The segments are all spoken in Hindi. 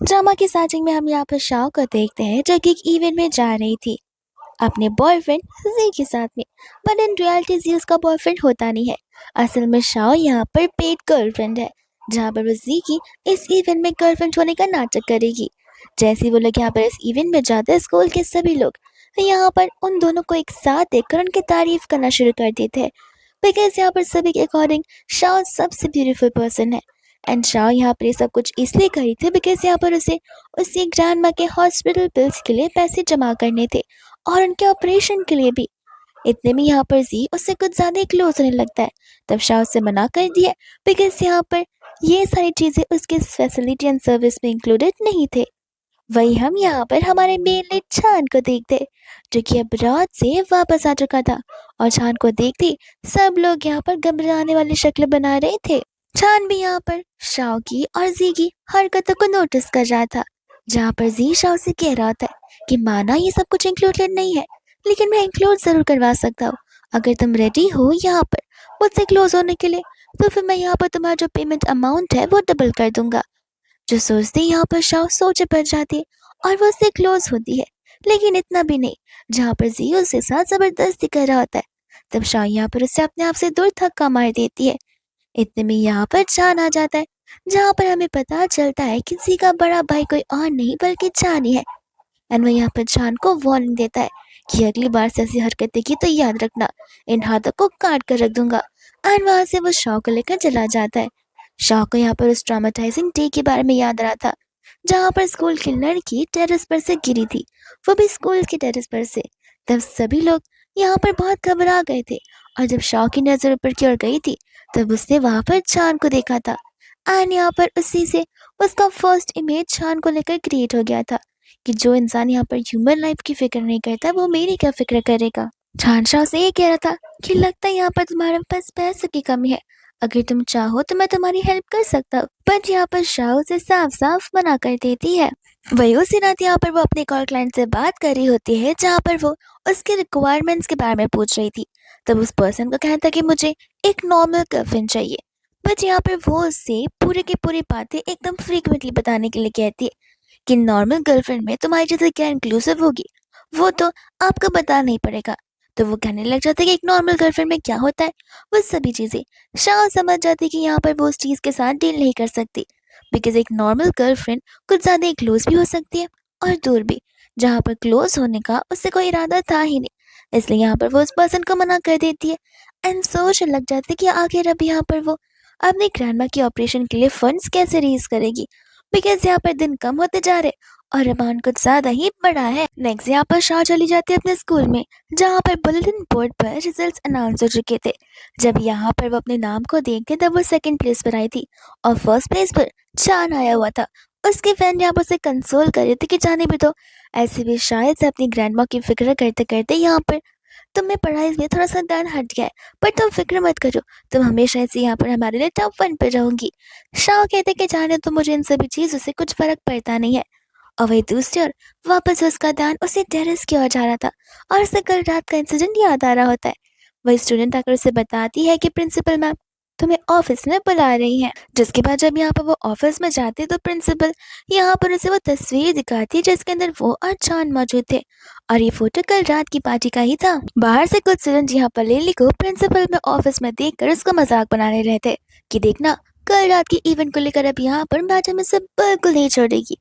ड्रामा की स्टार्टिंग में हम यहाँ पर शाओ को देखते हैं जो कि एक इवेंट में जा रही थी अपने बॉयफ्रेंड जी के साथ में। बट इन रियलिटी जी उसका बॉयफ्रेंड होता नहीं है। असल में शाओ यहाँ पर पेड गर्लफ्रेंड है, जहाँ पर वो जी की इस इवेंट में गर्लफ्रेंड होने का नाटक करेगी। जैसे ही वो लोग यहाँ पर इस इवेंट में जाते हैं, स्कूल के सभी लोग यहाँ पर उन दोनों को एक साथ देखकर उनकी तारीफ करना शुरू कर देते हैं। बिकॉज यहाँ पर सभी के अकॉर्डिंग शाओ सबसे ब्यूटीफुल पर्सन है। एंड शाओ यहाँ पर ये सब कुछ इसलिए करी थी बिकॉज यहाँ पर उसे उसकी ग्रैंड माँ के हॉस्पिटल बिल्स के लिए पैसे जमा करने थे और उनके ऑपरेशन के लिए भी। इतने में यहाँ पर जी उससे कुछ ज़्यादा ही क्लोज होने लगता है। तब शाह उससे मना कर दिया बिकॉज यहाँ पर ये सारी चीज़ें उसके फैसिलिटी एंड सर्विस में इंक्लूडेड नहीं थे। वही हम यहाँ पर हमारे मेन लीड छान को देखते, जो कि अब रात से वापस आ चुका था। और छान को देखते सब लोग यहाँ पर घबराने वाली शक्ल बना रहे थे। छान भी यहाँ पर शाओ की और जी की हरकतों को नोटिस कर रहा था, जहाँ पर जी शाओ से कह रहा था कि माना ये सब कुछ इंक्लूडेड नहीं है, लेकिन मैं इंक्लूड जरूर करवा सकता हूँ। अगर तुम रेडी हो यहाँ पर मुझसे क्लोज होने के लिए, तो फिर मैं यहाँ पर तुम्हारा जो पेमेंट अमाउंट है वो डबल कर दूंगा। जो सोचते यहाँ पर शाओ सोचे पड़ जाती है और वो उससे क्लोज होती है, लेकिन इतना भी नहीं, जहाँ पर जी उसके साथ जबरदस्ती कर रहा होता है। तब शाओ यहाँ पर उससे अपने आप से दूर धक्का मार देती है। इतने में यहाँ पर चान आ जाता है, जहाँ पर हमें पता चलता है कि जी का बड़ा भाई कोई और नहीं बल्कि चान ही है। एंड वो यहाँ पर चान को वार्निंग देता है कि अगली बार से ऐसी हरकतें की तो याद रखना, इन हाथों को काट कर रख दूंगा। एंड वहां से वो शाओ को लेकर चला जाता है। शाओ को यहाँ पर उस ट्रामेटाइजिंग डे के बारे में याद आ रहा था, जहाँ पर स्कूल की लड़की टेरेस पर से गिरी थी, वो भी स्कूल की टेरेस पर से। तब सभी लोग यहाँ पर बहुत घबरा गए थे, और जब शाओ की नजर ऊपर की ओर गई थी तब उसने वहां पर चान को देखा था। एंड यहाँ पर उसी से उसका फर्स्ट इमेज चान को लेकर क्रिएट हो गया था कि जो इंसान यहाँ पर ह्यूमन लाइफ की फिक्र नहीं करता वो मेरी क्या फिक्र करेगा। चान शाओ से ये कह रहा था कि लगता है यहाँ पर तुम्हारे पास पैसे की कमी है, अगर तुम चाहो तो मैं तुम्हारी हेल्प कर सकता हूँ। बट यहाँ पर शाओ से साफ साफ मना कर देती है। वही उसी रात यहाँ पर वो अपने कॉल क्लाइंट से बात कर रही होती है, जहाँ पर वो उसके रिक्वायरमेंट्स के बारे में पूछ रही थी। तब उस पर्सन का कहना था कि मुझे एक नॉर्मल गर्लफ्रेंड चाहिए। बट यहाँ पर वो उससे पूरे की पूरी बातें एकदम फ्रीक्वेंटली बताने के लिए कहती है कि नॉर्मल गर्लफ्रेंड में तुम्हारी जैसे क्या इंक्लूसिव होगी वो तो आपको बताना नहीं पड़ेगा। तो वो कहने लग जाता है कि एक नॉर्मल गर्लफ्रेंड में क्या होता है, वो सभी चीज़ें। शाह समझ जाती है कि यहाँ पर वो उस चीज़ के साथ डील नहीं कर सकती, बिकॉज एक नॉर्मल गर्लफ्रेंड कुछ ज़्यादा ही क्लोज भी हो सकती है और दूर भी, जहाँ पर क्लोज होने का उससे कोई इरादा था ही नहीं। इसलिए यहाँ पर वो उस पर्सन को मना कर देती है। एंड सोच लग जाती है कि आखिर अब यहाँ पर वो अपनी ग्रैंडमा की ऑपरेशन के लिए फंड्स कैसे रेज करेगी, बिकॉज यहाँ पर दिन कम होते जा रहे और अमाउंट कुछ ज्यादा ही बड़ा है। नेक्स्ट यहाँ पर शाह चली जाती है अपने स्कूल में, जहाँ पर बुलेटिन बोर्ड पर रिजल्ट्स अनाउंस हो चुके थे। जब यहाँ पर वो अपने नाम को देखते तब वो सेकंड प्लेस पर आई थी और फर्स्ट प्लेस पर चान आया हुआ था। उसके फ्रेंड यहाँ पर उसे कंसोल कर रहे थे कि जाने भी तो, ऐसे भी शायद से अपनी ग्रैंडमा की फिक्र करते करते यहाँ पर तुम्हें पढ़ाई में थोड़ा सा ध्यान हट गया है, पर तुम फिक्र मत करो, तुम हमेशा ऐसे यहाँ पर हमारे लिए टॉप 1 पे रहोगी। शाह कहते कि जाने तो मुझे इन सभी चीज़ों से कुछ फर्क पड़ता नहीं है। और वही दूसरी ओर वापस उसका ध्यान उसे टेरेस की ओर जा रहा था और उसे कल रात का इंसिडेंट याद आ रहा होता है। वही स्टूडेंट आकर उसे बताती है कि प्रिंसिपल मैम तुम्हें ऑफिस में बुला रही हैं। जिसके बाद जब यहाँ पर वो ऑफिस में जाती तो प्रिंसिपल यहाँ पर उसे वो तस्वीर दिखाती जिसके अंदर वो और चांद मौजूद थे, और ये फोटो कल रात की पार्टी का ही था। बाहर से कुछ स्टूडेंट यहाँ पर लिली को प्रिंसिपल में ऑफिस में देखकर उसका मजाक बनाने रहे थे कि देखना कल रात के इवेंट को लेकर अब यहाँ पर मैडम इसे बिल्कुल नहीं छोड़ेगी।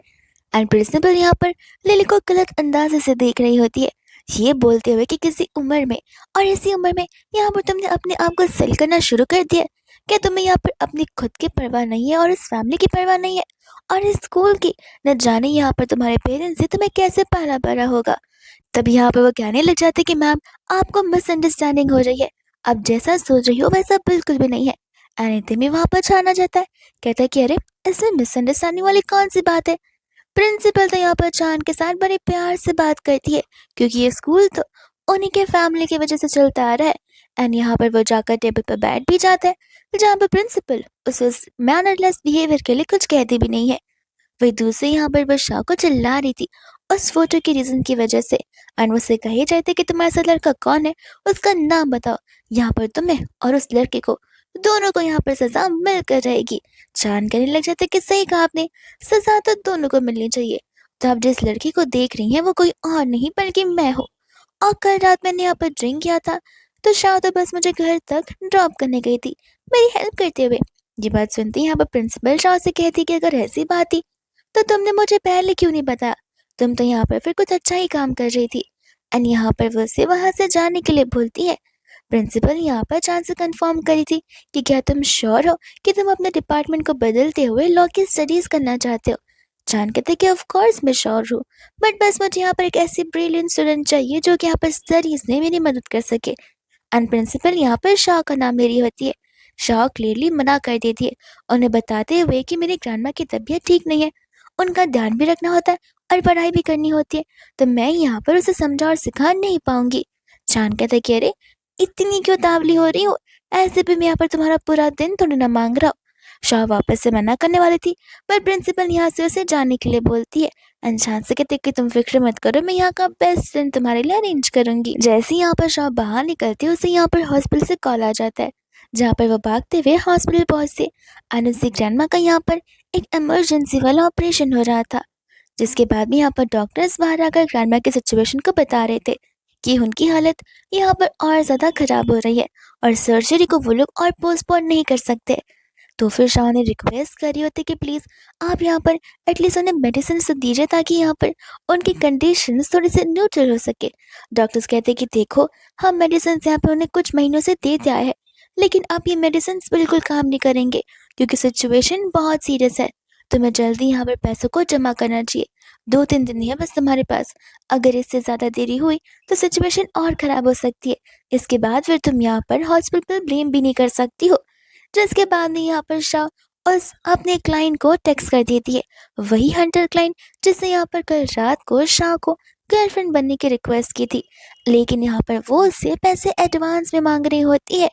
एंड प्रिंसिपल यहाँ पर लिली को गलत अंदाजे से देख रही होती है, ये बोलते हुए कि किसी उम्र में और इसी उम्र में यहाँ पर तुमने अपने आप को सेल करना शुरू कर दिया। क्या तुम्हें यहाँ पर अपनी खुद की परवाह नहीं है और इस फैमिली की परवाह नहीं है और इस स्कूल की, न जाने यहाँ पर तुम्हारे पेरेंट्स से तुम्हें कैसे पाला पड़ा होगा। तब यहाँ पर वो कहने लग जाते कि मैम आपको मिसअंडरस्टैंडिंग हो रही है, आप जैसा सोच रही हो वैसा बिल्कुल भी नहीं है। एनीथिंग में वहाँ पर छाना जाता है, कहता है कि अरे इसमें मिसअंडरस्टैंडिंग वाली कौन सी बात है। प्रिंसिपल तो यहाँ पर चांद के साथ बड़े प्यार से बात करती है, क्योंकि ये स्कूल तो उन्हीं के फैमिली की वजह से चलता आ रहा है। एंड यहाँ पर वो जाकर टेबल पर बैठ भी जाता है, जहाँ पर प्रिंसिपल उसे उस मैनरलेस बिहेवियर के लिए कुछ कहती भी नहीं है। वही दूसरे यहाँ पर वो शाह को चिल्ला रही थी उस फोटो की रीजन की वजह से। एंड वो से कहे जाते कि तुम्हारे साथ लड़का कौन है, उसका नाम बताओ, यहाँ पर तुम्हें और उस लड़के को दोनों को यहाँ पर सजा मिलकर रहेगी। चान कहने लग जाता है कि सही कहा आपने, सजा तो दोनों को मिलनी चाहिए। तो आप जिस लड़की को देख रही हैं वो कोई और नहीं बल्कि मैं हूँ, और कल रात मैंने यहाँ पर ड्रिंक किया था, तो शाह तो बस मुझे घर तक ड्रॉप करने गई थी, मेरी हेल्प करते हुए। ये बात सुनती यहाँ पर प्रिंसिपल शाह से कहती कि अगर ऐसी बात थी तो तुमने मुझे पहले क्यों नहीं बताया, तुम तो यहाँ पर फिर कुछ अच्छा ही काम कर रही थी। एंड यहाँ पर वो उसे वहां से जाने के लिए बोलती है। प्रिंसिपल यहाँ पर चांद से कंफर्म करी थी कि क्या तुम श्योर हो कि तुम अपने डिपार्टमेंट को बदलते हुए लॉ की स्टडीज करना चाहते हो। चांद कहते कि ऑफ कोर्स मैं श्योर हूँ, बट बस मुझे यहाँ पर एक ऐसी ब्रिलियंट स्टूडेंट चाहिए जो कि यहाँ पर स्टडीज में मेरी मदद कर सके। एंड प्रिंसिपल यहाँ पर शाह का नाम ले रही होती है। शाह क्लियरली मना कर देती है, उन्हें बताते हुए कि मेरी ग्रैंडमा की तबीयत ठीक नहीं है, उनका ध्यान भी रखना होता है और पढ़ाई भी करनी होती है, तो मैं यहाँ पर उसे समझा और सिखा नहीं पाऊंगी। चांद कहता है कि अरे इतनी क्यों तावली हो रही हो, ऐसे भी मैं यहाँ पर तुम्हारा पूरा दिन थोड़ी ना मांग रहा हूँ। शाह वापस से मना करने वाली थी, पर प्रिंसिपल यहाँ से उसे जाने के लिए बोलती है। अनशान से कहते कि तुम फिक्र मत करो, मैं यहाँ का बेस्ट फ्रेंड तुम्हारे लिए अरेंज करूंगी। जैसे ही यहाँ पर शाह बाहर निकलती है उसे यहाँ पर हॉस्पिटल से कॉल आ जाता है, जहाँ पर वो भागते हुए हॉस्पिटल पहुंचते। अनुसी ग्रैंडमा का यहाँ पर एक इमरजेंसी वाला ऑपरेशन हो रहा था, जिसके बाद भी यहाँ पर डॉक्टर्स बाहर आकर ग्रैंडमा की सिचुएशन को बता रहे थे कि उनकी हालत यहाँ पर और ज़्यादा खराब हो रही है और सर्जरी को वो लोग और पोस्टपोन नहीं कर सकते। तो फिर शाह ने रिक्वेस्ट करी होती कि प्लीज़ आप यहाँ पर एटलीस्ट उन्हें मेडिसिन तो दीजिए ताकि यहाँ पर उनकी कंडीशन थोड़ी सी न्यूट्रल हो सके। डॉक्टर्स कहते कि देखो हम मेडिसिन यहाँ पर उन्हें कुछ महीनों से देते आए हैं, लेकिन अब ये मेडिसिन बिल्कुल काम नहीं करेंगे क्योंकि सिचुएशन बहुत सीरियस है। तुम्हें जल्दी यहाँ पर पैसों को जमा करना चाहिए, 2-3 दिन ही है बस तुम्हारे पास, अगर इससे ज़्यादा देरी हुई तो सिचुएशन और ख़राब हो सकती है, इसके बाद फिर तुम यहाँ पर हॉस्पिटल पर ब्लेम भी नहीं कर सकती हो। जिसके बाद में यहाँ पर शाह उस अपने क्लाइंट को टेक्स्ट कर देती है, वही हंटर क्लाइंट जिसने यहाँ पर कल रात को शाह को गर्लफ्रेंड बनने की रिक्वेस्ट की थी, लेकिन यहाँ पर वो उससे पैसे एडवांस में मांग रही होती है।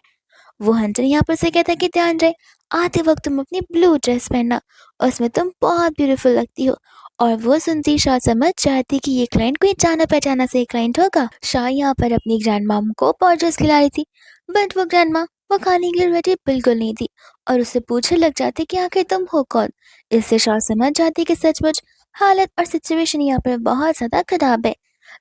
वो हंटर यहाँ पर से कहता है कि ध्यान रहे आते वक्त तुम अपनी ब्लू ड्रेस पहनना, उसमें तुम बहुत ब्यूटीफुल लगती हो। और वो सुनती शाह समझ जाती कि ये क्लाइंट कोई जाना पहचाना से क्लाइंट होगा। शाह यहाँ पर अपनी ग्रैंड माम को पॉर्जर्स खिला रही थी, बट वो ग्रैंड माँ वो खाने के लिए रेडी बिल्कुल नहीं थी और उससे पूछने लग जाती कि आखिर तुम हो कौन। इससे शाह समझ जाती कि सचमुच हालत और सिचुएशन यहाँ पर बहुत ज़्यादा खराब है।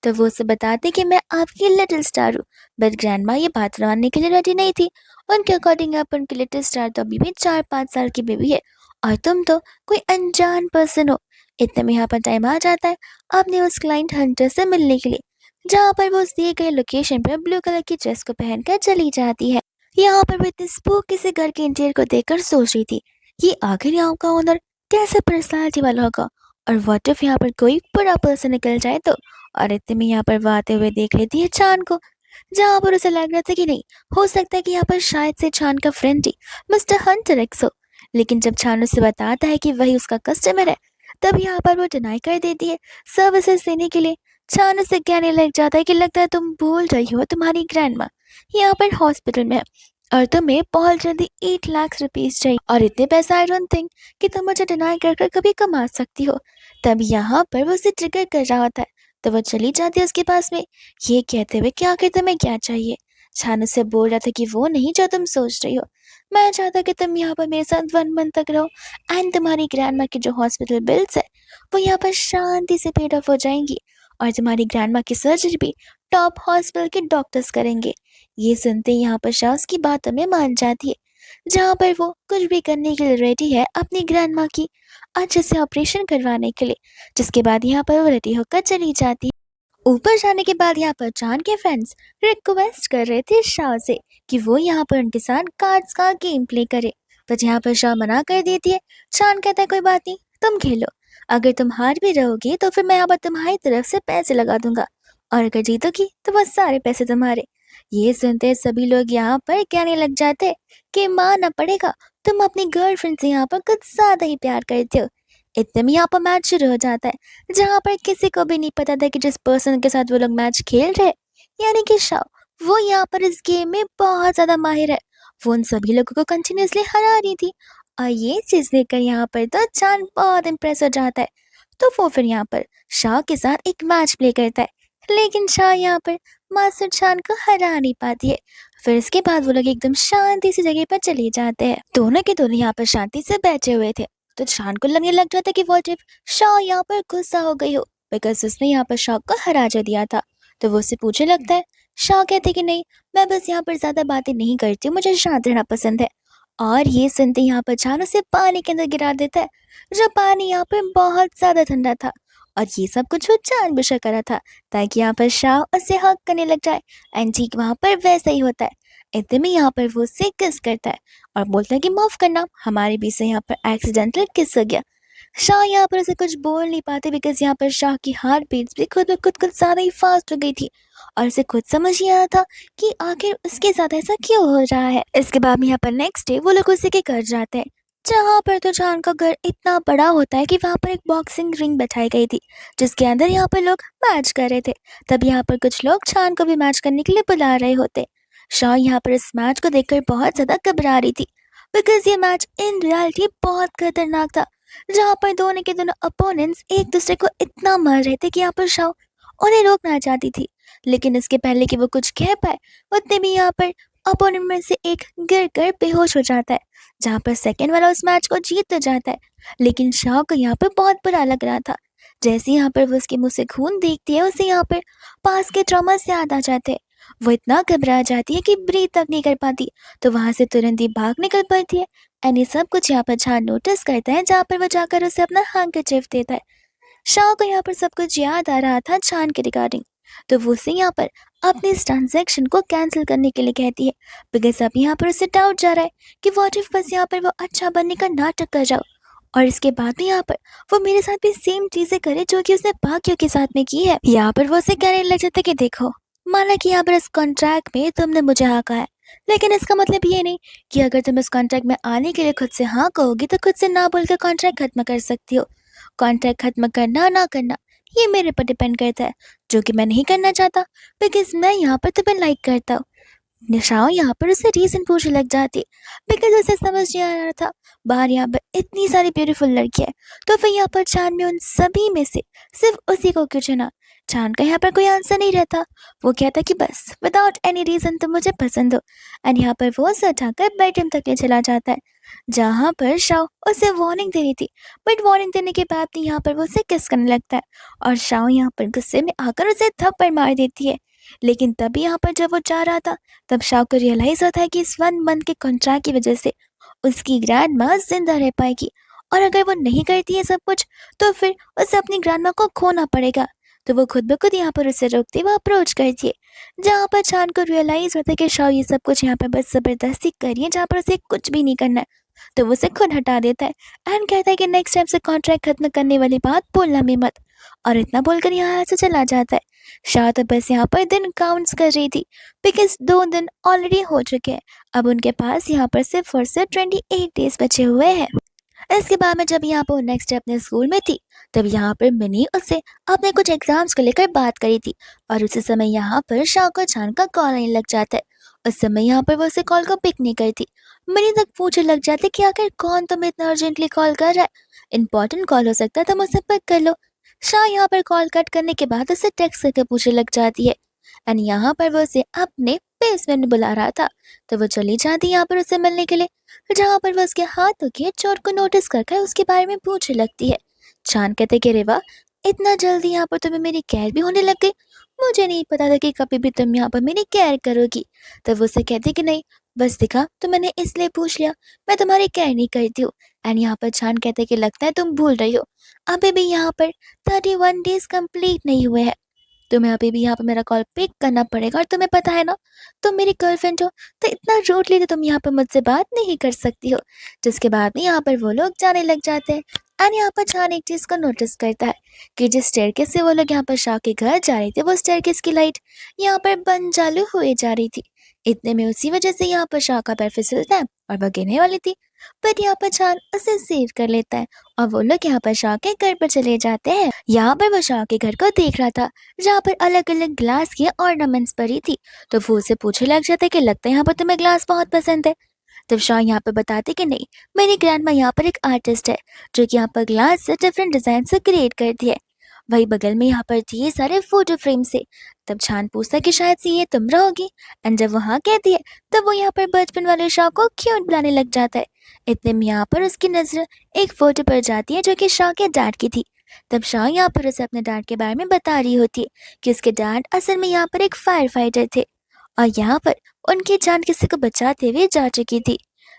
तो वो उसे बताती कि मैं आपकी लिटिल स्टार हूँ, बट ग्रैंड माँ ये बात मानने के लिए रेडी नहीं थी। उनके अकॉर्डिंग आप उनकी लिटिल स्टार तो अभी भी 4-5 साल की बेबी है और तुम तो कोई अनजान पर्सन हो। इतने में यहाँ पर टाइम आ जाता है अपने उस क्लाइंट हंटर से मिलने के लिए, जहाँ पर वो उस दिए गए लोकेशन पर ब्लू कलर की ड्रेस को पहनकर चली जाती है। यहाँ पर वो इतने स्पूकी से घर के इंटीरियर को देखकर सोच रही थी कि आखिर यहाँ का ओनर कैसे पर्सनालिटी वाला होगा और व्हाट इफ यहाँ पर कोई बुरा पर्सन निकल जाए तो। और इतने में यहाँ पर वो आते हुए देख लेती है चांद को, जहाँ पर उसे लग रहा था कि नहीं हो सकता है कि यहाँ पर शायद से चांद का फ्रेंड ही मिस्टर हंटर एक्स हो। लेकिन जब चांद उसे बताता है कि वही उसका कस्टमर है, तब यहाँ पर वो डिनाई कर देती है सर्विसेज देने के लिए। चांद उसे कहने लग जाता है कि लगता है तुम भूल रही हो तुम्हारी ग्रैंड माँ यहाँ पर हॉस्पिटल में है और तुम्हें बहुत जल्दी 8 लाख रुपीज चाहिए, और इतने पैसा आई डोंट थिंक कि तुम मुझे डिनाई कर कर कभी कमा सकती हो। तब यहाँ पर वो उसे ट्रिगर कर रहा होता है, तो वो चली जाती है उसके पास में, ये कहते हुए कि आखिर तुम्हें क्या चाहिए। छानू से बोल रहा था कि वो नहीं जो तुम सोच रही हो, मैं चाहता कि तुम यहाँ पर मेरे साथ 1 मंथ तक रहो एंड तुम्हारी ग्रैंड माँ की जो हॉस्पिटल बिल्स है वो यहाँ पर शांति से पेड ऑफ हो जाएंगी और तुम्हारी ग्रैंड माँ की सर्जरी भी टॉप हॉस्पिटल के डॉक्टर्स करेंगे। ये सुनते ही यहाँ पर शाह उसकी बातों में मान जाती है, जहाँ पर वो कुछ भी करने के लिए रेडी है अपनी ग्रैंड माँ की अच्छे से ऑपरेशन करवाने के लिए। जिसके बाद यहाँ पर वो रेडी होकर चली जाती है। ऊपर जाने के बाद यहाँ पर चांद के फ्रेंड्स रिक्वेस्ट कर रहे थे शाह से कि वो यहाँ पर उनके साथ कार्ड्स का गेम प्ले करे, पर यहाँ पर शाह मना कर देती है। चांद कहता है कोई बात नहीं तुम खेलो, अगर तुम हार भी रहोगी तो फिर मैं यहाँ पर तुम्हारी तरफ से पैसे लगा दूंगा और अगर जीतोगी तो बस सारे पैसे तुम्हारे। ये सुनते सभी लोग यहाँ पर कहने लग जाते कि मानना पड़ेगा तुम अपनी गर्लफ्रेंड से यहाँ पर कुछ ज्यादा ही प्यार करते हो। इतने में यहाँ पर मैच शुरू हो जाता है, जहाँ पर किसी को भी नहीं पता था कि जिस पर्सन के साथ वो लोग मैच खेल रहे यानी कि शाह, वो यहाँ पर इस गेम में बहुत ज्यादा माहिर है। वो उन सभी लोगों को कंटिन्यूसली हरा रही थी और ये चीज देखकर यहाँ पर तो चांद बहुत इम्प्रेस हो जाता है। तो वो फिर यहाँ पर शाह के साथ एक मैच प्ले करता है। लेकिन शाह यहाँ पर मास्टर शान को हरा नहीं पाती है। फिर इसके बाद वो लोग एकदम शांति सी जगह पर चले जाते हैं। दोनों के दोनों यहाँ पर शांति से बैठे हुए थे। तो शान को लगने लग जाता कि व्हाट इफ शाह यहाँ पर गुस्सा हो गई हो, बिकॉज उसने यहाँ पर शाह को हरा जा दिया था। तो वो उससे पूछने लगता है। शाह कहते कि नहीं, मैं बस यहाँ पर ज्यादा बातें नहीं करती हूँ, मुझे शांत रहना पसंद है। और ये सुनते यहाँ पर शान उसे पानी के अंदर गिरा देता है, जो पानी यहाँ पर बहुत ज्यादा ठंडा था। और ये सब कुछ वो जानबूझकर करा था, ताकि यहाँ पर शाह उसे हक करने लग जाए। एंड ठीक वहाँ पर वैसा ही होता है। इतने में यहाँ पर वो उससे किस करता है और बोलता है कि माफ करना, हमारे बीच से यहाँ पर एक्सीडेंटल किस हो गया। शाह यहाँ पर उसे कुछ बोल नहीं पाते, बिकॉज यहाँ पर शाह की हार्ट बीट्स भी खुद ब खुद कुछ ज्यादा ही फास्ट हो गई थी। और उसे खुद समझ नहीं आया था कि आखिर उसके साथ ऐसा क्यों हो रहा है। इसके बाद में यहाँ पर नेक्स्ट डे वो लोग उसी के घर जाते हैं, जहाँ पर तो जान का घर इतना बड़ा होता है कि वहाँ पर एक बॉक्सिंग रिंग बैठाई गई थी, जिसके अंदर यहाँ पर लोग मैच कर रहे थे। तब यहाँ पर कुछ लोग जान को भी मैच करने के लिए बुला रहे होते। शाह यहाँ पर इस मैच को देखकर बहुत ज्यादा घबरा रही थी, बिकॉज ये मैच इन रियलिटी बहुत खतरनाक था, जहाँ पर दोनों के दोनों अपोनेंट्स एक दूसरे को इतना मार रहे थे कि यहाँ पर शाह उन्हें रोकना चाहती थी। लेकिन इसके पहले कि वो कुछ कह पाए, उतने भी यहाँ पर अपोनेंट में से एक गिर कर बेहोश हो जाता है, जहाँ पर सेकंड वाला उस मैच को जीत तो जाता है। लेकिन शाह को यहाँ पर बहुत बुरा लग रहा था। जैसे यहाँ पर वो उसके मुंह से खून देखती है, उसे यहाँ पर पास के ट्रॉमा से याद आ जाते हैं। वो इतना घबरा जाती है कि ब्रीथ तक नहीं कर पाती, तो वहां से तुरंत ही भाग निकल पड़ती है। एंड ये सब कुछ यहाँ पर जान नोटिस करता है, जहाँ पर वो जाकर उसे अपना हैंकरचीफ देता है। शाह को यहाँ पर सब कुछ याद आ रहा था जान के रिगार्डिंग, तो वो उसे यहाँ पर अपने इस ट्रांजैक्शन को कैंसिल करने के लिए कहती है, बिकॉज अब यहाँ पर उसे डाउट जा रहा है कि व्हाट इफ बस यहाँ पर वो अच्छा बनने का नाटक कर जाओ, और इसके बाद में यहाँ पर वो मेरे साथ भी सेम चीजें करे जो कि उसने बाकियों के साथ में की है। यहाँ पर वो उसे कहने लग जाता है कि देखो, माना कि यहाँ पर इस कॉन्ट्रैक्ट में तुमने मुझे हाँ कहा है, लेकिन इसका मतलब ये नहीं कि अगर तुम इस कॉन्ट्रैक्ट में आने के लिए खुद से हाँ कहोगी तो खुद से ना बोलकर कॉन्ट्रैक्ट खत्म कर सकती हो। कॉन्ट्रैक्ट खत्म करना ना करना ये मेरे पर डिपेंड करता है, जो कि मैं नहीं करना चाहता, बिकॉज मैं यहाँ पर तुम्हें लाइक करता हूँ। निशाओ यहाँ पर उसे रीजन पूछने लग जाती, बिकॉज उसे समझ नहीं आ रहा था बाहर यहाँ पर इतनी सारी ब्यूटीफुल लड़कियां, तो फिर यहाँ पर चांद में उन सभी में से सिर्फ उसी को क्यों चुना। चांद का यहाँ पर कोई आंसर नहीं रहता। वो कहता कि बस विदाउट एनी रीजन तुम मुझे पसंद हो। एंड यहाँ पर वो उसे उठाकर बेडरूम तक ले चला जाता है, जहाँ पर शाओ उसे वार्निंग दे रही थी, बट वार्निंग देने के बाद भी यहाँ पर वो उसे किस करने लगता है, और शाओ यहाँ पर गुस्से में आकर उसे थप्पड़ मार देती है। लेकिन तभी यहाँ पर जब वो जा रहा था, तब शाओ को रियलाइज होता है कि इस 1 मंथ के कॉन्ट्रैक्ट की वजह से उसकी ग्रैंड माँ जिंदा रह पाएगी, और अगर वो नहीं करती है सब कुछ तो फिर उसे अपनी ग्रैंड माँ को खोना पड़ेगा। तो वो खुद ब खुद यहाँ पर उसे रोकती हुए अप्रोच करती है, जहाँ पर चांद को रियलाइज होता है कि शाओ ये सब कुछ यहाँ पर बस जबरदस्ती करी है, जहाँ पर उसे कुछ भी नहीं करना है। तो वो उसे खुद हटा देता है एंड कहता है कि नेक्स्ट टाइम से कॉन्ट्रैक्ट खत्म करने वाली बात बोलना भी मत, और इतना बोलकर यहाँ से चला जाता है। शाह तो बस यहाँ पर दिन काउंट्स कर रही थी, बिकॉज 2 दिन ऑलरेडी हो चुके हैं। अब उनके पास यहाँ पर सिर्फ और सिर्फ 28 डेज बचे हुए हैं। इसके बाद में जब यहाँ पर नेक्स्ट डे अपने स्कूल में थी, तब यहाँ पर मिनी उससे अपने कुछ एग्जाम्स को लेकर बात करी थी, और उसी समय यहाँ पर शाह को जान का कॉल आने लग जाता है। उस समय यहाँ पर वो उसे कॉल को पिक नहीं करती। मिनी तक पूछने लग जाती कि आखिर कौन तुम्हें इतना अर्जेंटली कॉल कर रहा है, इंपॉर्टेंट कॉल हो सकता है, तुम उसे पिक कर लो। शाह यहाँ पर कॉल कट करने के बाद उसे टेक्स्ट करके पूछने लग जाती है, एंड यहाँ पर वो उसे अपने बेसमेंट में बुला रहा था। तो वो चली जाती यहाँ पर उसे मिलने के लिए, जहाँ पर वो उसके हाथों के चोट को नोटिस कर उसके बारे में पूछने लगती है। चांद कहते कि रेवा, इतना जल्दी यहाँ पर तुम्हें मेरी केयर भी होने लग गई, मुझे नहीं पता था कि कभी भी तुम यहाँ पर मेरी केयर करोगी। तो वो उसे कहती कि नहीं, बस दिखा तो मैंने इसलिए पूछ लिया, मैं तुम्हारी केयर नहीं करती हूँ। एंड यहाँ पर चांद कहते कि लगता है तुम भूल रही हो, अभी भी यहाँ पर 31 डेज कंप्लीट नहीं हुए हैं, तुम्हें अभी भी यहाँ पर मेरा कॉल पिक करना पड़ेगा। और तुम्हें पता है ना, तुम मेरी गर्लफ्रेंड हो, तो इतना रूडली तो तुम यहाँ पर मुझसे बात नहीं कर सकती हो। जिसके बाद में यहाँ पर वो लोग जाने लग जाते हैं। एंड यहाँ पर जान एक चीज को नोटिस करता है कि जिस स्टेयरकेस से वो लोग यहाँ पर शाह के घर जा रहे थे, वो स्टेयरकेस की लाइट यहाँ पर बंद चालू हुए जा रही थी। इतने में उसी वजह से यहाँ पर शाह का पैर फिसलता है और वह गिरने वाली थी, बट यहाँ पर चांद उसे सेव कर लेता है, और वो लोग यहाँ पर शाह के घर पर चले जाते हैं। यहाँ पर वो शाह के घर को देख रहा था, जहाँ पर अलग अलग ग्लास की ऑर्नामेंट्स पड़ी थी। तो वो उसे पूछने लग जाता है कि लगता है यहाँ पर तुम्हें ग्लास बहुत पसंद है। तब शाह यहाँ पर बताते कि नहीं, मेरी ग्रैंड माँ यहाँ पर एक आर्टिस्ट है, जो कि यहाँ पर ग्लास से डिफरेंट डिजाइन से क्रिएट करती है। वही बगल में यहाँ पर ढेर सारे फोटो फ्रेम से। तब चांद पूछता है कि शायद से ये तुम रहोगी। एंड जब वो हाँ कहती है तब वो यहाँ पर बचपन वाले शाह को क्यूट बुलाने लग जाता है। इतने में यहाँ पर उसकी नजर एक फोटो पर जाती है जो कि शाह के डैड की थी। तब शाह यहाँ पर उसे अपने डैड के बारे में बता रही होती है कि उसके डैड असल में यहाँ पर एक फायर फाइटर थे और यहाँ पर उनकी जान किसी को बचाते हुए जा चुकी थी।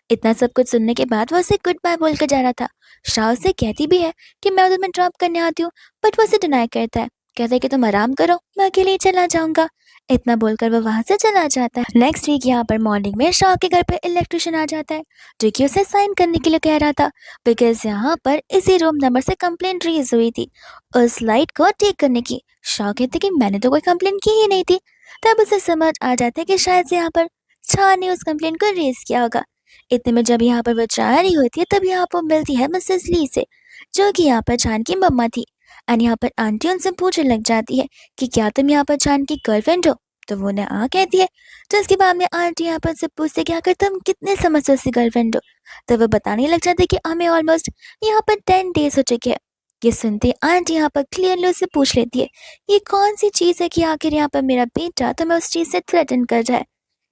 इतना सब कुछ सुनने के बाद वो उसे गुड बाय बोलकर जा रहा था। शाह उसे कहती भी है कि मैं तुम्हें ड्रॉप करने आती हूँ, बट वो उसे डिनाई करता है। कहता है कि तुम आराम करो, मैं अकेले ही चला जाऊंगा। इतना बोलकर वो वहां से चला जाता है। नेक्स्ट वीक यहाँ पर मॉर्निंग में शाह के घर पर इलेक्ट्रिशियन आ जाता है जो कि उसे साइन करने के लिए कह रहा था बिकॉज यहाँ पर इसी रूम नंबर से कंप्लेंट रेज हुई थी उस लाइट को ठीक करने की। शाह कहते कि मैंने तो कोई कंप्लेंट की ही नहीं थी। तब उसे समझ आ जाता है कि शायद से यहाँ पर शाह ने उस कंप्लेंट को रेज किया होगा। इतने में जब यहाँ पर वो जा रही होती है तब यहाँ पर मिलती है मिसेस ली से जो कि यहाँ पर चांद की मम्मा थी। एंड यहाँ पर आंटी उनसे पूछने लग जाती है कि क्या तुम यहाँ पर चांद की गर्लफ्रेंड हो। तो वो उन्हें हाँ कहती है। तो इसके बाद में आंटी यहाँ पर से पूछते कि आखिर तुम कितने समय से उसकी गर्लफ्रेंड हो। तो वो बताने लग जाते कि हमें ऑलमोस्ट यहाँ पर 10 days हो चुके हैं। ये सुनते आंटी यहाँ पर क्लियरली उससे पूछ लेती है ये कौन सी चीज़ है कि आखिर यहाँ पर मेरा बेटा तुम्हें उस चीज़ से थ्रेटन कर जाए।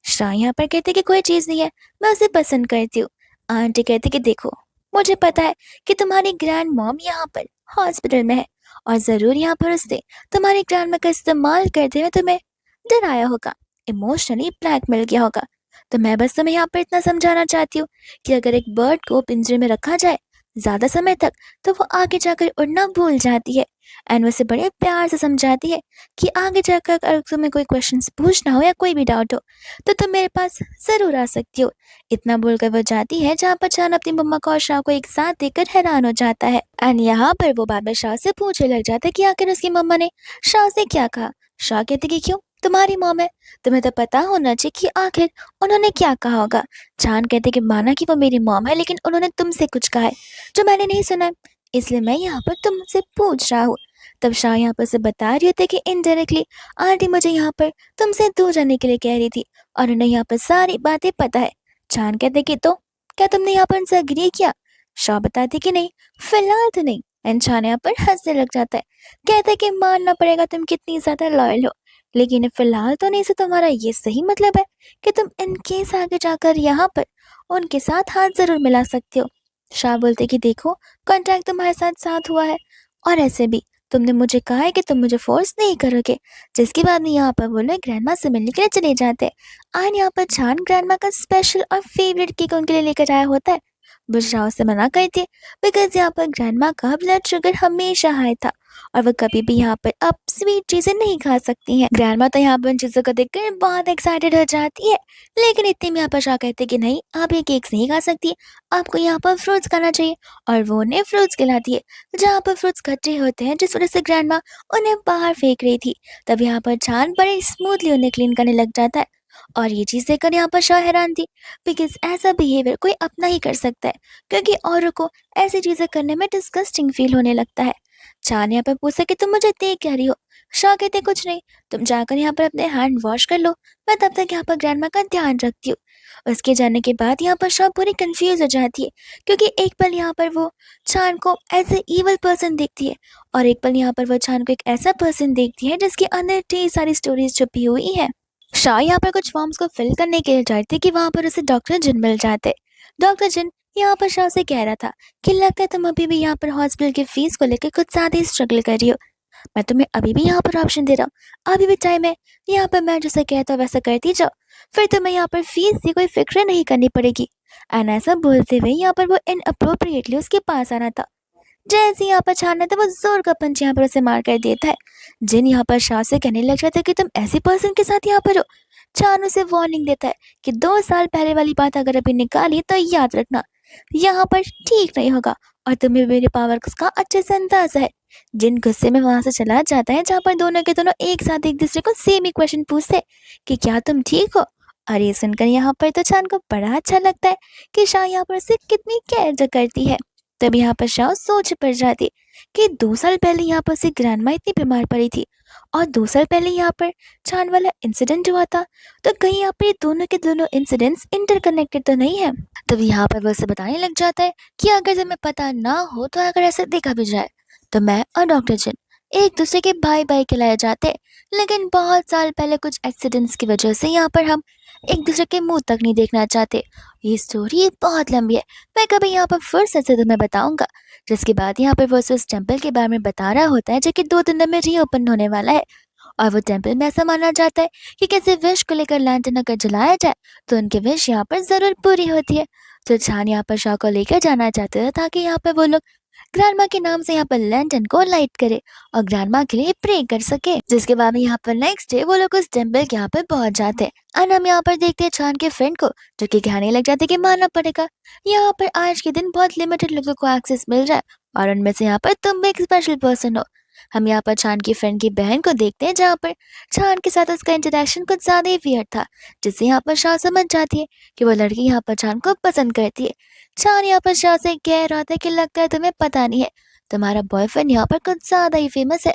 शाह यहाँ पर कहते कि कोई चीज़ नहीं है, मैं उसे पसंद करती हूँ। आंटी कहती कि देखो मुझे पता है कि तुम्हारी ग्रैंड मॉम यहाँ पर हॉस्पिटल में है और ज़रूर यहाँ पर उसने तुम्हारी ग्रैंड माँ का इस्तेमाल करते हुए तुम्हें डराया होगा, इमोशनली ब्लैकमेल किया होगा। तो मैं बस तुम्हें यहाँ पर इतना समझाना चाहती हूँ कि अगर एक बर्ड को पिंजरे में रखा जाए ज़्यादा समय तक तो वो आगे जाकर उड़ना भूल जाती है। एंड वैसे बड़े प्यार से समझाती है कि आगे जाकर अगर तुम्हें कोई क्वेश्चंस पूछना हो या कोई भी डाउट हो तो तुम मेरे पास ज़रूर आ सकती हो। इतना बोलकर वो जाती है जहाँ पर चांद अपनी मम्मा को और शाह को एक साथ देखकर हैरान हो जाता है। एंड यहाँ पर वो बार बार शाह से पूछने लग जाता है कि आखिर उसकी मम्मा ने शाह से क्या कहा। शाह कहते कि क्यों, तुम्हारी मॉम है, तुम्हें तो पता होना चाहिए कि आखिर उन्होंने क्या कहा होगा। चांद कहते कि माना कि वो मेरी मॉम है लेकिन उन्होंने तुमसे कुछ कहा है जो मैंने नहीं सुना है, इसलिए मैं यहाँ पर तुमसे पूछ रहा हूँ। तब शाह यहाँ पर से बता रही होती कि इनडायरेक्टली आंटी मुझे यहाँ पर तुमसे दूर जाने के लिए कह रही थी और उन्हें यहाँ पर सारी बातें पता है। चांद कहते कि तो क्या तुमने यहाँ पर उनसे अग्री किया। शाह बताती कि नहीं, फिलहाल तो नहीं। एंड चांद यहाँ पर हंसने लग जाता है, कहता है कि मानना पड़ेगा तुम कितनी ज्यादा लॉयल हो, लेकिन फिलहाल तो नहीं। से तुम्हारा ये सही मतलब है कि तुम इनकेस आगे जाकर यहाँ पर उनके साथ हाथ जरूर मिला सकते हो। शाह बोलते कि देखो कॉन्ट्रैक्ट तुम्हारे साथ साथ हुआ है और ऐसे भी तुमने मुझे कहा है कि तुम मुझे फोर्स नहीं करोगे। जिसके बाद में यहाँ पर वो लोग ग्रैंडमा से मिलने के लिए चले जाते हैं। आज यहाँ पर चांद ग्रैंडमा का स्पेशल और फेवरेट केक उनके लिए लेकर आया होता है। बुशरा उसे मना करती है बिकॉज यहाँ पर ग्रैंडमा का ब्लड शुगर हमेशा हाई था और वो कभी भी यहाँ पर अब स्वीट चीजें नहीं खा सकती हैं। ग्रैंडमा तो यहाँ पर उन चीजों को देखकर बहुत एक्साइटेड हो जाती है, लेकिन इतने में यहाँ पर शाह कहते कि नहीं आप ये केक्स नहीं खा सकती, आपको यहाँ पर फ्रूट्स खाना चाहिए। और वो उन्हें फ्रूट्स खिलाती है जहाँ पर फ्रूट्स कच्चे होते हैं जिस वजह से ग्रैंडमा उन्हें बाहर फेंक रही थी। तब यहाँ पर चांद बड़े स्मूथली उन्हें क्लीन करने लग जाता है और ये चीज़ देखकर यहाँ पर शाह हैरान थी बिकॉज ऐसा बिहेवियर कोई अपना ही कर सकता है क्योंकि औरों को ऐसी चीज़ें करने में डिस्गस्टिंग फील होने लगता है। चांद यहाँ पर पूछा कि तुम मुझे देख क्या रही हो। शाह कहते कुछ नहीं, तुम जाकर यहाँ पर अपने हैंड वॉश कर लो, मैं तब तक यहाँ पर ग्रैंडमा का ध्यान रखती हूँ। उसके जाने के बाद यहाँ पर शाह पूरी कंफ्यूज हो जाती है क्योंकि एक पल यहाँ पर वो चांद को एज ए ईवल पर्सन देखती है और एक पल यहाँ पर वो चांद को एक ऐसा पर्सन देखती है जिसके अंदर ढेर सारी स्टोरीज छुपी हुई है। शाह यहाँ पर कुछ फॉर्म्स को फिल करने के लिए जाती कि वहां पर उसे डॉक्टर जिन मिल जाते। डॉक्टर जिन यहाँ पर शाह से कह रहा था कि लगता है तुम अभी भी यहाँ पर हॉस्पिटल की फीस को लेकर कुछ ज्यादा ही स्ट्रगल कर रही हो। मैं तुम्हें अभी भी यहाँ पर ऑप्शन दे रहा हूँ, अभी भी टाइम है, यहाँ पर मैं जैसा कहता हूँ वैसा करती जाओ, फिर तुम्हें यहाँ पर फीस की कोई फिक्र नहीं करनी पड़ेगी। एंड ऐसा बोलते हुए यहाँ पर वो इनअप्रोप्रिएटली उसके पास आना था। जैसे यहाँ पर छाना था वो जोर का पंच यहाँ पर उसे मार कर देता है। जिन यहाँ पर शाह से कहने लग जाता है कि तुम ऐसे पर्सन के साथ यहाँ पर हो। चान उसे वार्निंग देता है कि 2 साल पहले वाली बात अगर अभी निकाली तो याद रखना यहाँ पर ठीक नहीं होगा और तुम्हें मेरे पावर का अच्छे से अंदाजा है। जिन गुस्से में वहां से चला जाता है जहाँ पर दोनों के दोनों एक साथ एक दूसरे को सेम ही क्वेश्चन पूछते कि क्या तुम ठीक हो। और ये सुनकर यहाँ पर तो चांद को बड़ा अच्छा लगता है कि शाह यहाँ पर उसे कितनी केयर करती है। तब यहाँ पर शाह सोच पड़ जाती कि 2 साल पहले यहाँ पर उसकी ग्रैंडमा इतनी बीमार पड़ी थी और 2 साल पहले यहाँ पर चांद वाला इंसिडेंट हुआ था, तो कहीं यहाँ पर ये दोनों के दोनों इंसिडेंट्स इंटरकनेक्टेड तो नहीं है। तब यहाँ पर वो उसे बताने लग जाता है कि अगर तुम्हें पता ना हो तो अगर ऐसा देखा भी जाए तो मैं और डॉक्टर जिन एक दूसरे के भाई भाई कहलाए जाते हैं। लेकिन बहुत साल पहले कुछ एक्सीडेंट्स की वजह से यहाँ पर हम एक दूसरे के मुंह तक नहीं देखना चाहते। ये स्टोरी बहुत लंबी है, मैं कभी यहाँ पर फुर्सत से तुम्हें बताऊंगा। जिसके बाद यहाँ पर वो उस टेम्पल के बारे में बता रहा होता है जो कि 2 दिन में रीओपन होने वाला है। और वो टेम्पल में ऐसा माना जाता है कि किसी विश को लेकर लैंटर्न अगर जलाया जाए तो उनकी विश यहाँ पर जरूर पूरी होती है। तो चान यहाँ पर शाह को लेकर जाना चाहते थे ताकि यहाँ पर वो लोग ग्रैंडमा के नाम से यहाँ पर लैंटर्न को लाइट करे और ग्रैंडमा के लिए प्रे कर सके। जिसके बाद में यहाँ पर नेक्स्ट डे वो लोग उस टेम्पल के यहाँ पर पहुंच जाते हैं। और हम यहाँ पर देखते हैं चांद के फ्रेंड को जो कि कहने लग जाते कि मानना पड़ेगा यहाँ पर आज के दिन बहुत लिमिटेड लोगों को एक्सेस मिल रहा है और उनमें से यहाँ पर तुम भी एक स्पेशल पर्सन हो। हम यहाँ पर चांद की फ्रेंड की बहन को देखते हैं जहाँ पर चांद के साथ उसका इंटरेक्शन कुछ ज्यादा ही वियर्ड था, जिससे यहाँ पर शाह समझ जाती है कि वो लड़की यहाँ पर चांद को पसंद करती है। चांद यहाँ पर शाह से कह रहा था कि लगता है तुम्हें पता नहीं है, तुम्हारा बॉयफ्रेंड यहाँ पर कुछ ज्यादा ही फेमस है।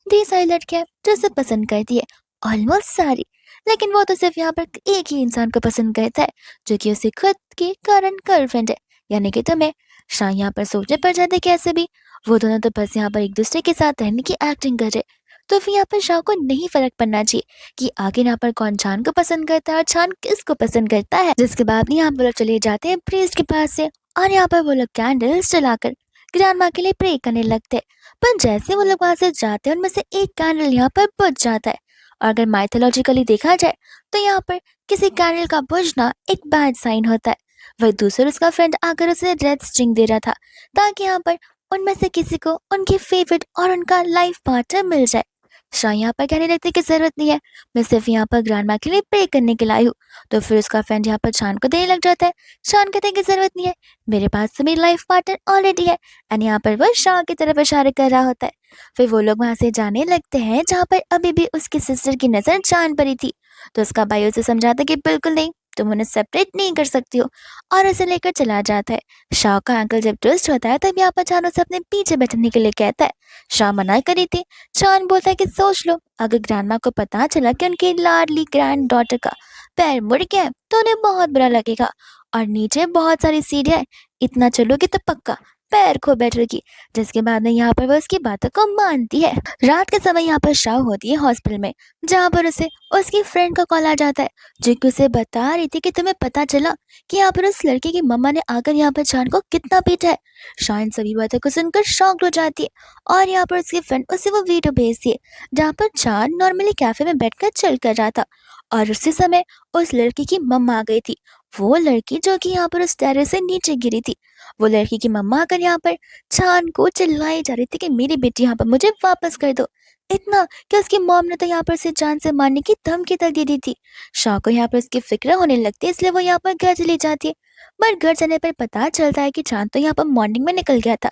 ढेर सारी लड़कियां जो उसे पसंद करती है, ऑलमोस्ट सारी, लेकिन वो तो सिर्फ यहाँ पर एक ही इंसान को पसंद करता है जो कि उसे खुद की करंट गर्लफ्रेंड है, यानी कि तुम्हें। शाह यहाँ पर सोचने पड़ जाते कैसे भी वो दोनों तो बस यहाँ पर एक दूसरे के साथ रहने की एक्टिंग कर रहे। तो फिर यहाँ पर शाह को नहीं फर्क पड़ना चाहिए कि आखिर यहाँ पर कौन चांद को पसंद करता है और चांद किसको पसंद करता है। जिसके बाद यहाँ पर लोग चले जाते हैं प्रीस्ट के पास से और यहाँ पर वो लोग कैंडल्स जलाकर ग्रैंडमा के लिए प्रे करने लगते हैं। पर जैसे वो लोग वहां से जाते हैं उनमें से एक कैंडल यहाँ पर बुझ जाता है। और अगर माइथोलॉजिकली देखा जाए तो यहाँ पर किसी कैंडल का बुझना एक बैड साइन होता है। वही दूसरा उसका फ्रेंड आकर उसे रेड स्ट्रिंग दे रहा था ताकि यहाँ पर उनमें से किसी को उनकी फेवरेट और उनका लाइफ पार्टनर मिल जाए। शाह यहाँ पर कहने लगती कि जरूरत नहीं है, मैं सिर्फ यहाँ पर ग्रैंडमा के लिए प्रे करने के लिए आई हूँ। तो फिर उसका फ्रेंड यहाँ पर शान को देने लग जाता है। शान कहते हैं कि जरूरत नहीं है, मेरे पास तो मेरी लाइफ पार्टनर ऑलरेडी है। एंड यहाँ पर वह शाह की तरफ इशारे कर रहा होता है। फिर वो लोग वहां से जाने लगते हैं जहाँ पर अभी भी उसकी सिस्टर की नजर जान पड़ी थी। तो उसका भाई उसे समझाता कि बिल्कुल नहीं, तुम उन्हें सेपरेट नहीं कर सकती हो, और उसे लेकर चला जाता है। शाह का एंकल जब ट्विस्ट होता है तब यहाँ पर चान उसे अपने पीछे बैठने के लिए कहता है। शाह मना करी थी। चान बोलता है कि सोच लो, अगर ग्रैंडमा को पता चला कि उनकी लाडली ग्रैंड डॉटर का पैर मुड़ गया है तो उन्हें बहुत बुरा लगेगा, और नीचे बहुत सारी सीढ़ियां हैं, इतना चलोगी तो पक्का पैर खो बैठेगी। जिसके बाद में यहाँ पर वो उसकी बातों को मानती है। रात के समय यहाँ पर शाह होती है हॉस्पिटल में जहाँ पर उसे उसकी फ्रेंड का कॉल आ जाता है जो कि उसे बता रही थी कि तुम्हें पता चला कि यहाँ पर उस लड़के की मम्मा ने आकर यहाँ पर चांद को कितना पीटा है। शाह इन सभी बातों को सुनकर शॉक्ड हो जाती है और यहाँ पर उसकी फ्रेंड उसे वो वीडियो भेजती है जहाँ पर चांद नॉर्मली कैफे में बैठकर चिल कर रहा था और उसी समय उस लड़की की मम्मा आ गई थी। वो लड़की जो कि यहाँ पर उस टेरेस से नीचे गिरी थी। वो लड़की की मम्मा आकर यहाँ पर चांद को चिल्लाई जा रही थी कि मेरी बेटी यहाँ पर मुझे वापस कर दो, इतना कि उसकी मॉम ने तो यहाँ पर उसे जान से मारने की धमकी तक दे दी थी। शाह को यहाँ पर उसकी फिक्र होने लगती है, इसलिए वो यहाँ पर घर चली जाती है। पर घर जाने पर पता चलता है कि चांद तो यहाँ पर मॉर्निंग में निकल गया था,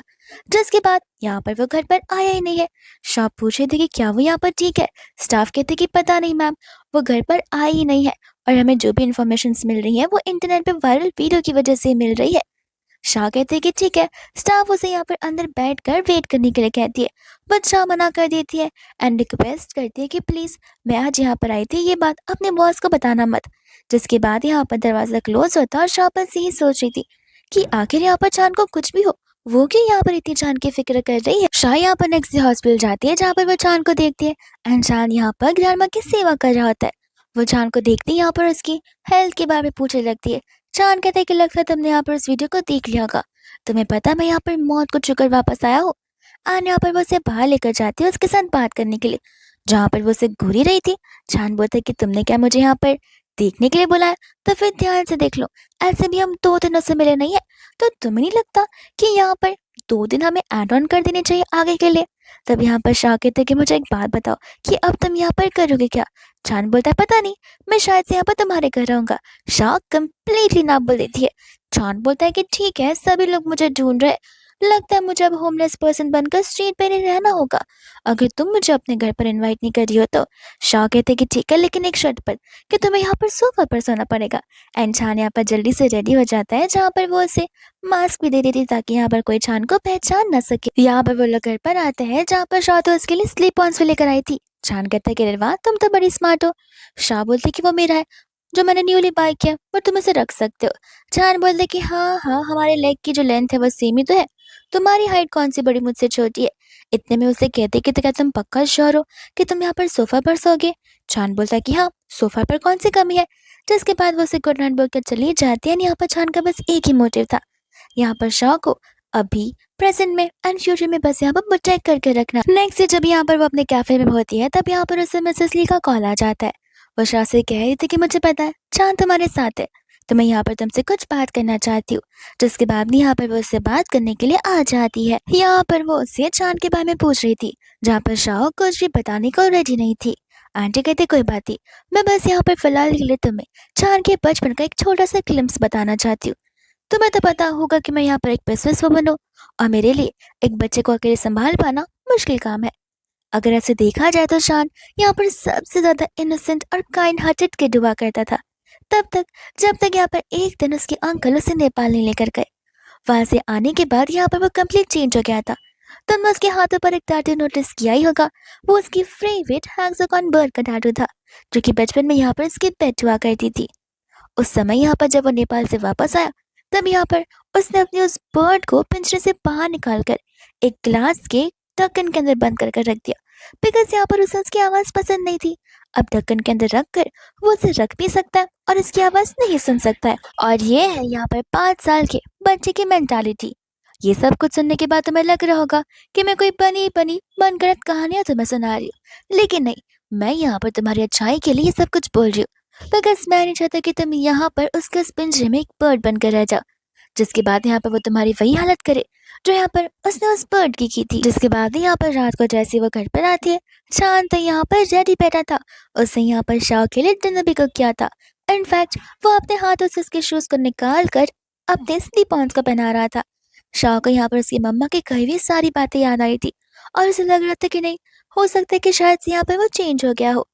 जिसके बाद यहाँ पर वो घर पर आया ही नहीं है। शाह पूछे थे कि क्या वो यहाँ पर ठीक है। स्टाफ कहते कि पता नहीं मैम, वो घर पर आई ही नहीं है और हमें जो भी इंफॉर्मेशन मिल रही है वो इंटरनेट पे वायरल वीडियो की वजह से मिल रही है। शाह कहते हैं कि ठीक है। स्टाफ उसे यहाँ पर अंदर बैठकर वेट करने के लिए कहती है, बट शाह मना कर देती है एंड रिक्वेस्ट करती है कि प्लीज मैं आज यहाँ पर आई थी, ये बात अपने बॉस को बताना मत। जिसके बाद यहाँ पर दरवाजा क्लोज होता और शाह बस यही सोच रही थी कि आखिर यहाँ पर चांद को कुछ भी हो, वो क्यों यहाँ पर इतनी चांद की फिक्र कर रही है। शाह यहाँ पर नेक्स्ट डे हॉस्पिटल जाती है जहाँ पर वो चांद को देखती है एंड चांद यहाँ पर ग्रैंडमा की सेवा कर रहा होता है। वो चांद को देखती है यहाँ पर उसकी हेल्थ के बारे में पूछने लगती है। चांद कहते हैं कि लगता है तुमने यहाँ पर इस वीडियो को देख लिया होगा, तुम्हें पता है मैं यहाँ पर मौत को छूकर वापस आया हूँ। आन यहाँ पर वो उसे बाहर लेकर जाती है उसके साथ बात करने के लिए, जहाँ पर वो उसे घूरी रही थी। चांद बोलता है कि तुमने क्या मुझे यहाँ पर देखने के लिए बुलाया, तो फिर ध्यान से देख लो, ऐसे भी हम 2 दिनों से मिले नहीं है, तो तुम्हें नहीं लगता कि यहाँ पर 2 दिन हमें एड ऑन कर देने चाहिए आगे के लिए। तब यहाँ पर शाह कहते हैं कि मुझे एक बात बताओ कि अब तुम यहाँ पर करोगे क्या। चांद बोलता है पता नहीं, मैं शायद से यहाँ पर तुम्हारे घर रहूंगा। शाह कंप्लीटली ना बोल देती है। चांद बोलता है कि ठीक है, सभी लोग मुझे ढूंढ रहे हैं, लगता है मुझे अब होमलेस पर्सन बनकर स्ट्रीट पे नहीं रहना होगा, अगर तुम मुझे अपने घर पर इनवाइट नहीं कर रही हो तो। शाह कहते हैं कि ठीक है, लेकिन एक शर्त पर, कि तुम्हें यहाँ पर सोफा पर सोना पड़ेगा। एंड चांद यहाँ पर जल्दी से रेडी हो जाता है जहाँ पर वो उसे मास्क भी दे देती ताकि यहाँ पर कोई चांद को पहचान न सके। यहाँ पर वो लोग घर पर आते हैं जहाँ पर शाह तो उसके लिए स्लीप ऑन भी लेकर आई थी। चांद कहता है कि वाह, तुम तो बड़ी स्मार्ट हो। शाह बोलते कि वो मेरा है जो मैंने न्यूली बाय किया, पर तुम इसे रख सकते हो। चांद बोलते कि हाँ हाँ, हमारे लेग की जो लेंथ है वो सेम ही तो है, तुम्हारी हाइट कौन सी बड़ी मुझसे छोटी है। इतने में उसे कहते कि तो क्या तुम पक्का श्योर हो कि तुम यहाँ पर सोफा पर सोगे? चांद बोलता कि हाँ, सोफा पर कौन सी कमी है। जिसके बाद वो उसे गुड नाइट बोलकर चली जाती है। यहाँ पर चांद का बस एक ही मोटिव था, यहाँ पर शाह को अभी, प्रेजेंट में एंड फ्यूचर में बस यहाँ पर प्रोटेक्ट करके रखना। नेक्स्ट डे जब यहाँ पर वो अपने कैफे में होती है, तब यहाँ पर उसे मिसेस ली का कॉल आ जाता है। वो शाह से कह रही थी कि मुझे पता है चांद तुम्हारे साथ है, तो मैं यहाँ पर तुमसे कुछ बात करना चाहती हूँ। जिसके बाद भी यहाँ पर वो उससे बात करने के लिए आ जाती है। यहाँ पर वो उससे चांद के बारे में पूछ रही थी, जहाँ पर शाह कुछ भी बताने को रेडी नहीं थी। आंटी कहते कोई बात नहीं, मैं बस यहाँ पर फिलहाल के लिए तुम्हें चांद के बचपन का एक छोटा सा क्लिम्स बताना चाहती हूँ। तुम्हें तो पता होगा कि मैं यहाँ पर एक बिजनेस वुमन हूँ, और मेरे लिए एक बच्चे को अकेले संभाल पाना मुश्किल काम है। अगर ऐसे देखा जाए तो शान यहाँ पर सबसे ज्यादा इनोसेंट और काइंड हार्टेड किड हुआ करता था, तब तक जब तक यहाँ पर एक दिन उसके अंकल उसे नेपाल नहीं लेकर गए। वहां से आने के बाद यहाँ पर वो कंप्लीट चेंज हो गया था। तुमने उसके हाथों पर एक टैटू नोटिस किया ही होगा, वो उसकी फेवरेट हैक्सागोन बर्ड का टैटू था, जो कि बचपन में यहाँ पर उसकी पेट हुआ करती थी। उस समय यहाँ पर जब वो नेपाल से वापस आया, तब यहाँ पर उसने अपने उस बर्ड को पिंजरे से बाहर निकालकर एक ग्लास के ढक्कन के अंदर बंद कर रख दिया, बिकॉज यहाँ पर उसे उसकी आवाज पसंद नहीं थी। अब ढक्कन के अंदर रख कर वो उसे रख भी सकता है और उसकी आवाज नहीं सुन सकता है। और ये है यहाँ पर 5 साल के बच्चे की मेंटालिटी। ये सब कुछ सुनने के बाद तुम्हें लग रहा होगा कि मैं कोई बनी बनी मनगढ़ंत कहानियां तुम्हें सुना रही हूँ, लेकिन नहीं, मैं यहाँ पर तुम्हारी अच्छाई के लिए ये सब कुछ बोल रही हूँ, बिकॉज मैं नहीं चाहता कि तुम यहाँ पर उसके उस पिंजरे में एक बर्ड बनकर रह जाओ। जिसके बाद यहाँ पर वो तुम्हारी वही हालत करे जो यहाँ पर उसने उस बर्ड की थी। जिसके बाद यहाँ पर रात को जैसे वो घर पर आती है, चांद तो यहाँ पर रेडी बैठा था। उसने यहाँ पर शाह के लिए डिनर भी कुक किया था। इनफैक्ट वो अपने हाथों से उसके शूज को निकाल कर अपने स्लीप ऑन्स को पहना रहा था। शाह को यहाँ पर उसकी मम्मा की कही हुई सारी बातें याद आई थी, और उसे लग रहा था कि नहीं, हो सकता है कि शायद से यहाँ पर वो चेंज हो गया हो।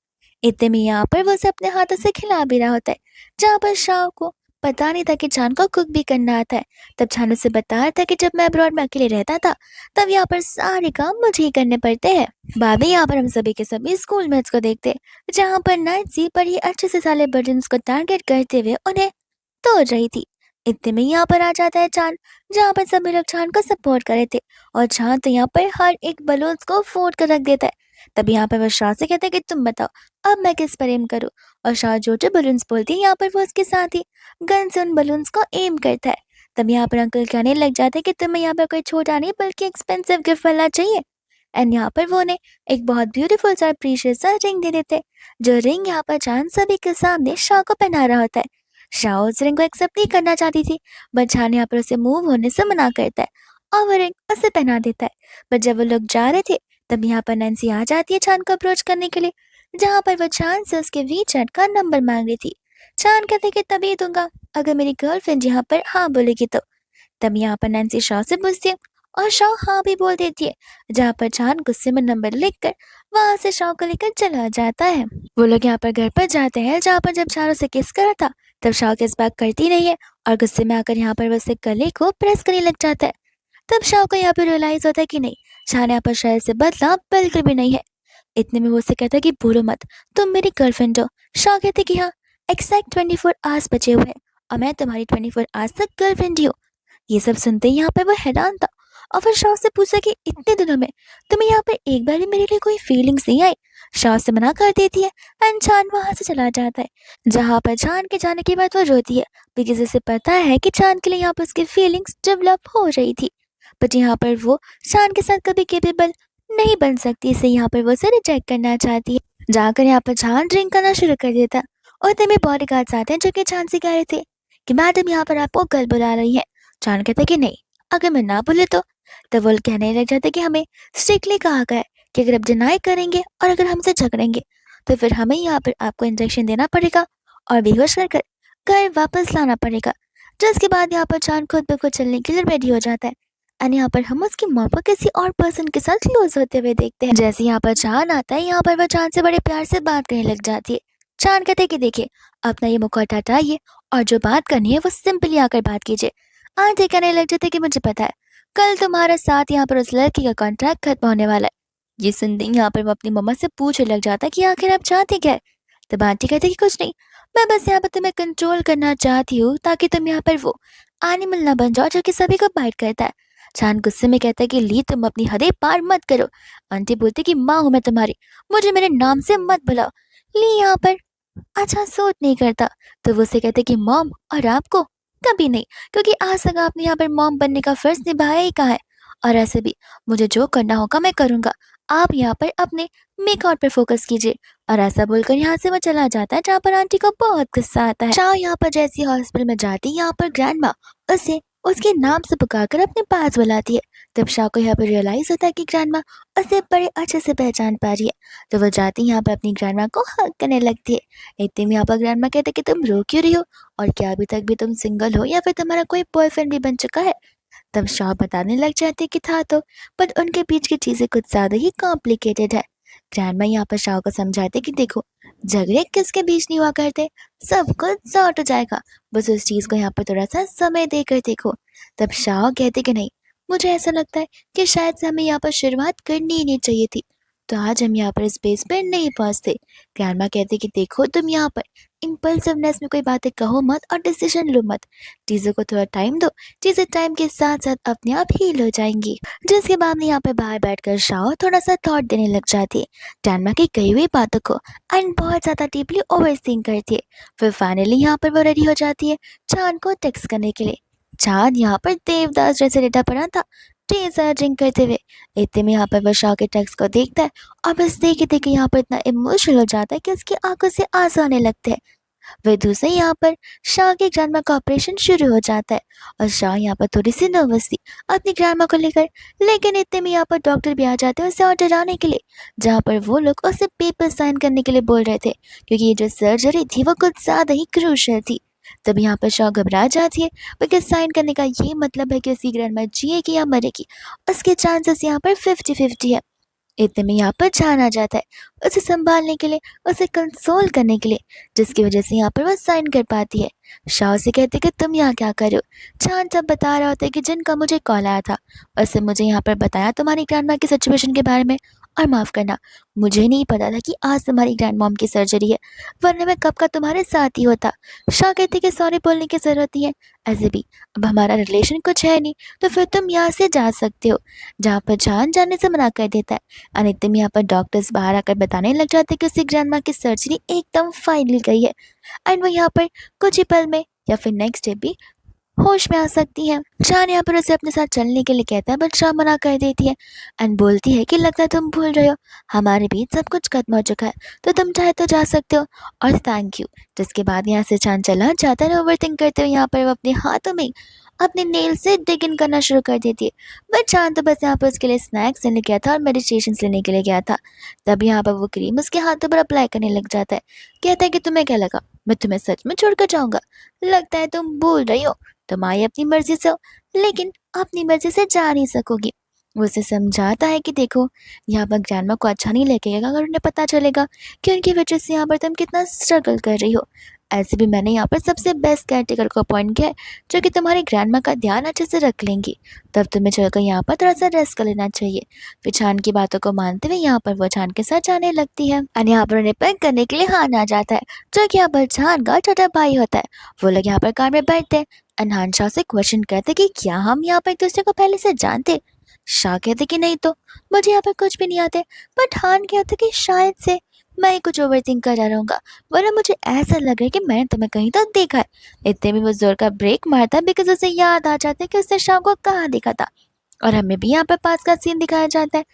इतने में यहाँ पर वो उसे अपने हाथों से खिला भी रहा होता है, जहाँ पर शाह को पता नहीं था कि चांद को कुक भी करना आता है। तब चांद उसे बता रहा था कि जब मैं अब्रॉड में अकेले रहता था, तब यहाँ पर सारे काम मुझे ही करने पड़ते हैं। बाद में यहाँ पर हम सभी के सभी स्कूल मेट्स को देखते, जहाँ पर नैन्सी बड़ी अच्छे से साले बर्डन्स को टारगेट करते हुए उन्हें तोड़ रही थी। इतने में यहाँ पर आ जाता है चांद, जहाँ पर सभी लोग चांद को सपोर्ट कर रहे थे, और चांद तो यहाँ पर हर एक बलून्स को फोड़ कर रख देता है। तब यहाँ पर वो शाह से कहते हैं कि तुम बताओ अब मैं किस पर एम करूँ। और शाह जो जो बलून्स बोलती है, यहाँ पर वो उसके साथ ही गन से उन बलून्स को एम करता है। तब यहाँ पर अंकल कहने लग जाते हैं कि तुम्हें यहाँ पर कोई छोटा नहीं बल्कि एक्सपेंसिव गिफ्ट मिलना चाहिए। एंड यहाँ पर वो उन्हें एक बहुत ब्यूटीफुल सा प्रीशियस सा रिंग दे देते, जो रिंग यहाँ पर चांद सभी के सामने शाह को पहना रहा होता है। शाह उस रिंग को एक्सेप्ट नहीं करना चाहती थी, बट चांद यहाँ पर उसे मूव होने से मना करता है और वो रिंग उसे पहना देता है। बट जब वो लोग जा रहे थे, तब यहाँ पर नैन्सी आ जाती है चांद को अप्रोच करने के लिए, जहाँ पर वो चांद से उसके वीचैट का नंबर मांग रही थी। चांद कहते कि तभी दूंगा अगर मेरी गर्लफ्रेंड यहाँ पर हाँ बोलेगी तो। तब यहाँ पर नैन्सी शाह से पूछती है, और शाह हाँ भी बोल देती है, जहाँ पर चांद गुस्से में नंबर लिखकर वहां से शाह को लेकर चला जाता है। वो लोग यहाँ पर घर पर जाते हैं, जहाँ पर जब चारों से किस करा था, तब शाह किस बात करती नहीं है और गुस्से में आकर यहाँ पर वो उसके गले को प्रेस करने लग जाता है। तब शाह को यहाँ पर रियलाइज होता है कि नहीं, शाह ने यहाँ पर शायद से बदला बिल्कुल भी नहीं है। इतने में वो उससे कहता है कि बोलो मत, तुम मेरी गर्लफ्रेंड हो। शाह कहते कि हाँ, एक्सैक्ट 24 आवर्स बचे हुए हैं और मैं तुम्हारी 24 आवर्स तक गर्लफ्रेंड ही हूँ। ये सब सुनते ही यहाँ पर वो हैरान था, और फिर शाह से पूछा कि इतने दिनों में तुम्हें यहाँ पर एक बार भी मेरे लिए कोई फीलिंग्स नहीं आई। शाह से मना कर देती है एंड चांद वहां से चला जाता है, जहाँ पर चांद के जाने के बाद वो रोती है, बिकॉज उसे पता है कि चांद के लिए यहाँ पर उसकी फीलिंग्स डेवलप हो रही थी, बट यहाँ पर वो चांद के साथ कभी केपेबल नहीं बन सकती, इसे यहाँ पर वो उसे रिजेक्ट करना चाहती है। जाकर यहाँ पर चांद ड्रिंक करना शुरू कर देता, और इतने में बॉडीगार्ड्स आते हैं जो कि चांद से कह रहे थे कि मैडम यहाँ पर आपको कल बुला रही है। चांद कहते कि नहीं, अगर मैं ना बोले तो। तब वो कहने लग जाते कि हमें स्ट्रिक्टली कहा गया है कि अगर आप डिनाई करेंगे और अगर हमसे झगड़ेंगे तो फिर हमें यहाँ पर आपको इंजेक्शन देना पड़ेगा और बेहोश कर कर घर वापस लाना पड़ेगा। जिसके बाद यहाँ पर चांद खुद ब खुद चलने के लिए रेडी हो जाता है, एंड यहाँ पर हम उसकी मॉम को किसी और पर्सन के साथ क्लोज होते हुए देखते हैं। जैसे यहाँ पर चांद आता है, यहाँ पर वह चांद से बड़े प्यार से बात करने लग जाती है। चांद कहते कि देखिए, अपना ये मुखौटा हटाइए और जो बात करनी है वो सिंपली आकर बात कीजिए। आंटी कहने लग जाते कि मुझे पता है कल तुम्हारे साथ यहाँ पर उस लड़की का कॉन्ट्रैक्ट खत्म होने वाला है। ये सुनते ही यहाँ पर वो अपनी मम्मा से पूछने लग जाता है कि आखिर आप चाहती क्या है। तब आंटी कहते कि कुछ नहीं, मैं बस यहाँ पर तुम्हें कंट्रोल करना चाहती हूँ ताकि तुम यहाँ पर वो एनिमल ना बन जाओ जो कि सभी को बाइट करता है। चांद गुस्से में कहता है कि ली तुम अपनी हदें पार मत करो। आंटी बोलती कि माँ हूँ मैं तुम्हारी, मुझे मेरे नाम से मत बुलाओ। ली यहाँ पर अच्छा सूट नहीं करता, तो वो उसे कहते कि मॉम, और आपको कभी नहीं, क्योंकि आज तक आपने यहाँ पर मॉम बनने का फर्ज निभाया ही कहाँ है। और ऐसे भी मुझे जो करना होगा मैं करूँगा, आप यहाँ पर अपने मेकआउट पर फोकस कीजिए। और ऐसा बोलकर यहाँ से वो चला जाता है, जहाँ पर आंटी को बहुत गुस्सा आता है। शाह यहाँ पर जैसी हॉस्पिटल में जाती, यहाँ पर ग्रैंड माँ उसे उसके नाम से पुकारकर अपने पास बुलाती है। तब शाह को यहाँ पर रियलाइज होता है कि ग्रैंड माँ उसे बड़े अच्छे से पहचान पा रही है। तो वो जाती यहाँ पर अपनी ग्रैंड माँ को हक करने लगती है। इतने में यहाँ पर ग्रैंड माँ कहते कि तुम रो क्यों रही हो, और क्या अभी तक भी तुम सिंगल हो या फिर तुम्हारा कोई बॉयफ्रेंड भी बन चुका है। तब शाह बताने लग जाते कि था तो, पर उनके बीच की चीजें कुछ ज्यादा ही कॉम्प्लिकेटेड है। ग्रैंडमा यहाँ पर शाह को समझाते कि देखो, झगड़े किसके बीच नहीं हुआ करते, सब कुछ सॉर्ट हो जाएगा, बस उस चीज को यहाँ पर थोड़ा सा समय देकर देखो। तब शाह कहते कि नहीं, मुझे ऐसा लगता है कि शायद से हमें यहाँ पर शुरुआत करनी ही नहीं चाहिए थी, तो आज हम यहाँ पर इस बेस पे नहीं पहुंचते। ग्रैंडमा कहते कि देखो, तुम यहाँ पर इम्पल्सिवनेस में कोई बातें कहो मत और डिसीजन लो मत, चीज़ों को थोड़ा टाइम दो, चीज़ें टाइम के साथ साथ अपने आप हील हो जाएंगी। जिसके बाद में यहाँ पे बाहर बैठकर शाओ थोड़ा सा थॉट देने लग जाती है ग्रैंडमा की कही हुई बातों को, एंड बहुत ज़्यादा डीपली ओवर थिंक करती है। फिर फाइनली यहाँ पर वो रेडी हो जाती है चांद को टेक्स्ट करने के लिए। चांद यहाँ पर देवदास जैसे लेटा पड़ा था टीजर ड्रिंक करते हुए। इतने में यहाँ पर वो शाह के टेक्स्ट को देखता है, और बस देखे देखे यहाँ पर इतना इमोशनल हो जाता है कि उसकी आंखों से आंसू आने लगते हैं। वह दूसरे यहाँ पर शाह की ग्रैंडमा का ऑपरेशन शुरू हो जाता है, और शाह यहाँ पर थोड़ी सी नर्वस थी अपनी ग्रैंडमा को लेकर। लेकिन इतने में यहाँ पर डॉक्टर भी आ जाते हैं उसे और डराने के लिए, जहाँ पर वो लोग उसे पेपर साइन करने के लिए बोल रहे थे, क्योंकि ये जो सर्जरी थी वो कुछ ज़्यादा ही क्रूशल थी। तब यहाँ पर शाह घबरा जाती है, बिकॉज साइन करने का ये मतलब है कि उसकी ग्रैंडमा जिएगी या मरेगी, उसके चांसेस यहाँ पर 50-50 है। इतने में यहाँ पर जान आ जाता है उसे संभालने के लिए, उसे कंसोल करने के लिए, जिसकी वजह से यहाँ पर वो साइन कर पाती है। शाह से कहते कि तुम यहाँ क्या कर रहे हो। चांद जब बता रहा होता है कि जिनका मुझे कॉल आया था, उससे मुझे यहाँ पर बताया तुम्हारी ग्रैंड माँ की सिचुएशन के बारे में, और माफ़ करना, मुझे नहीं पता था कि आज तुम्हारी ग्रैंड मॉम की सर्जरी है, वरना मैं कब का तुम्हारे साथ ही होता। शाह कहते कि सॉरी बोलने की ज़रूरत नहीं है, ऐसे भी अब हमारा रिलेशन कुछ है नहीं, तो फिर तुम यहाँ से जा सकते हो। जहाँ पर जान जाने से मना कर देता है। अनित्य में यहाँ पर डॉक्टर्स बाहर आकर बताने लग जाते हैं कि उसकी ग्रैंडमा की सर्जरी एकदम फाइनल गई है, एंड वो यहाँ पर कुछ ही पल में या फिर नेक्स्ट डे भी होश में आ सकती है। जान यहाँ पर उसे अपने साथ चलने के लिए कहता है, बट शाह मना कर देती है एंड बोलती है कि लगता है तुम भूल रहे हो, हमारे बीच सब कुछ खत्म हो चुका है, तो तुम चाहे तो जा सकते हो, और थैंक यू। जिसके बाद यहाँ से चांद चला जाता है, ओवरथिंक करते हुए यहाँ पर वो अपने हाथों में अपने नेल से डिग इन करना शुरू कर देती है। बट चांद तो बस यहाँ पर उसके लिए स्नैक्स लेने गया था और मेडिटेशन लेने के लिए गया था। तब यहाँ पर वो क्रीम उसके हाथों पर अप्लाई करने लग जाता है। कहता है कि तुम्हें क्या लगा मैं तुम्हें सच में छोड़कर जाऊंगा, लगता है तुम भूल रही हो, तुम आई अपनी मर्जी से हो, लेकिन अपनी मर्जी से जा नहीं सकोगी। वो उसे समझाता है कि देखो, यहाँ पर ग्रैंडमा को अच्छा नहीं लगेगा अगर उन्हें पता चलेगा कि उनकी वजह से यहाँ पर तुम कितना स्ट्रगल कर रही हो। ऐसे भी मैंने यहाँ पर सबसे बेस्ट केयरटेकर को अपॉइंट किया है, जो कि तुम्हारी ग्रैंडमा का ध्यान अच्छे से रख लेंगी। तब तुम्हें चलकर यहाँ पर थोड़ा सा रेस्ट कर लेना चाहिए। फिर छान की बातों को मानते हुए यहाँ पर वो छान के साथ जाने लगती है, और यहाँ पर उन्हें पैक करने के लिए हान आ जाता है, जो कि यहाँ पर छान का छोटा भाई होता है। वो लोग यहाँ पर कार में बैठते हैं। अनहान शाह से क्वेश्चन करते कि क्या हम यहाँ पर एक दूसरे को पहले से जानते। शाह कहते कि नहीं तो, मुझे यहाँ पर कुछ भी नहीं आते। बट हान कहते कि शायद से मैं ही कुछ ओवरथिंक कर रहा रहूँगा, वरना मुझे ऐसा लग रहा है कि मैंने तुम्हें कहीं तो देखा है। इतने में वो जोर का ब्रेक मारता है, बिकॉज उसे याद आ जाता है कि उसने शाह को कहाँ देखा था। और हमें भी यहाँ पर पास का सीन दिखाया जाता है,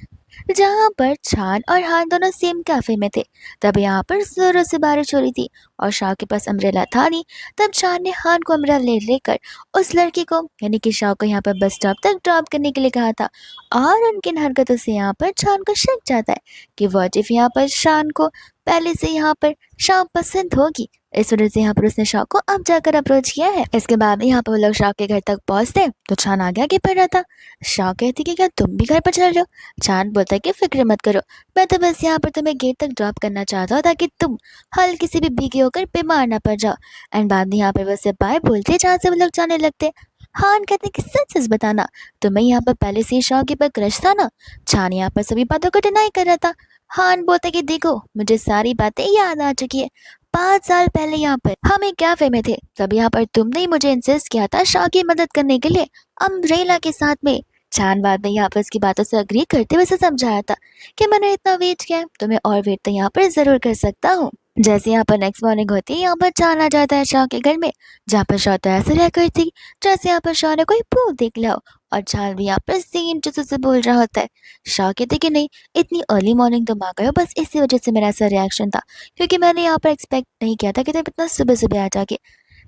जहाँ पर छान और हान दोनों सेम कैफे में थे। तब यहाँ पर जोरों से बारिश हो रही थी और शाह के पास अम्ब्रेला था नहीं। तब छान ने हान को अम्ब्रेला लेकर उस लड़की को यानी कि शाह को यहाँ पर बस स्टॉप तक ड्रॉप करने के लिए कहा था, और उनकी इन हरकतों से यहाँ पर छान को शक जाता है कि व्हाट इफ यहाँ पर शान को पहले से यहाँ पर शाह पसंद होगी। इस वजह से यहाँ पर उसने शाह को अब जाकर अप्रोच किया है। इसके बाद यहाँ पर वो लोग शाह के घर तक पहुँचते तो छान आगे आगे पड़ रहा था। शाह कहती कि क्या तुम भी घर पर चल रहे हो। छान बोलता है कि फिक्र मत करो, मैं तो बस यहाँ पर तुम्हें गेट तक ड्रॉप करना चाहता हूँ ताकि तुम हल्की सी भी भीगे होकर बीमार ना पड़ जाओ। एंड बाद में यहाँ पर वैसे बाय बोलते जहाँ से वो लोग जाने लगते। हान कहते कि सच सच बताना, तुम्हें यहाँ पर पहले से ही शाह के पर क्रश था ना। छान यहाँ पर सभी बातों को डिनाई कर रहा था। हान बोलते कि देखो, मुझे सारी बातें याद आ चुकी है। 5 साल पहले यहाँ पर हम एक कैफे में थे, तब यहाँ पर तुमने ही मुझे इंसिस्ट किया था शाह की मदद करने के लिए अम्ब्रेला के साथ में। चांद बाद में यहाँ पर उसकी बातों से अग्री करते हुए उसे समझाया था कि मैंने इतना वेट किया है, तो मैं और वेट तो यहाँ पर ज़रूर कर सकता हूँ। जैसे यहाँ पर नेक्स्ट मॉर्निंग होती है, यहाँ पर चांद आ जाता है शाह के घर में, जहाँ पर शाह तो ऐसे रह करती जैसे यहाँ पर शाह ने कोई भूत देख लिया हो, और चांद भी यहाँ पर सेम चीज़ से बोल रहा होता है। शाह कहते कि नहीं, इतनी अर्ली मॉर्निंग तुम आ गए हो, बस इसी वजह से मेरा ऐसा रिएक्शन था, क्योंकि मैंने यहाँ पर एक्सपेक्ट नहीं किया था कि तुम इतना सुबह सुबह आ जाके।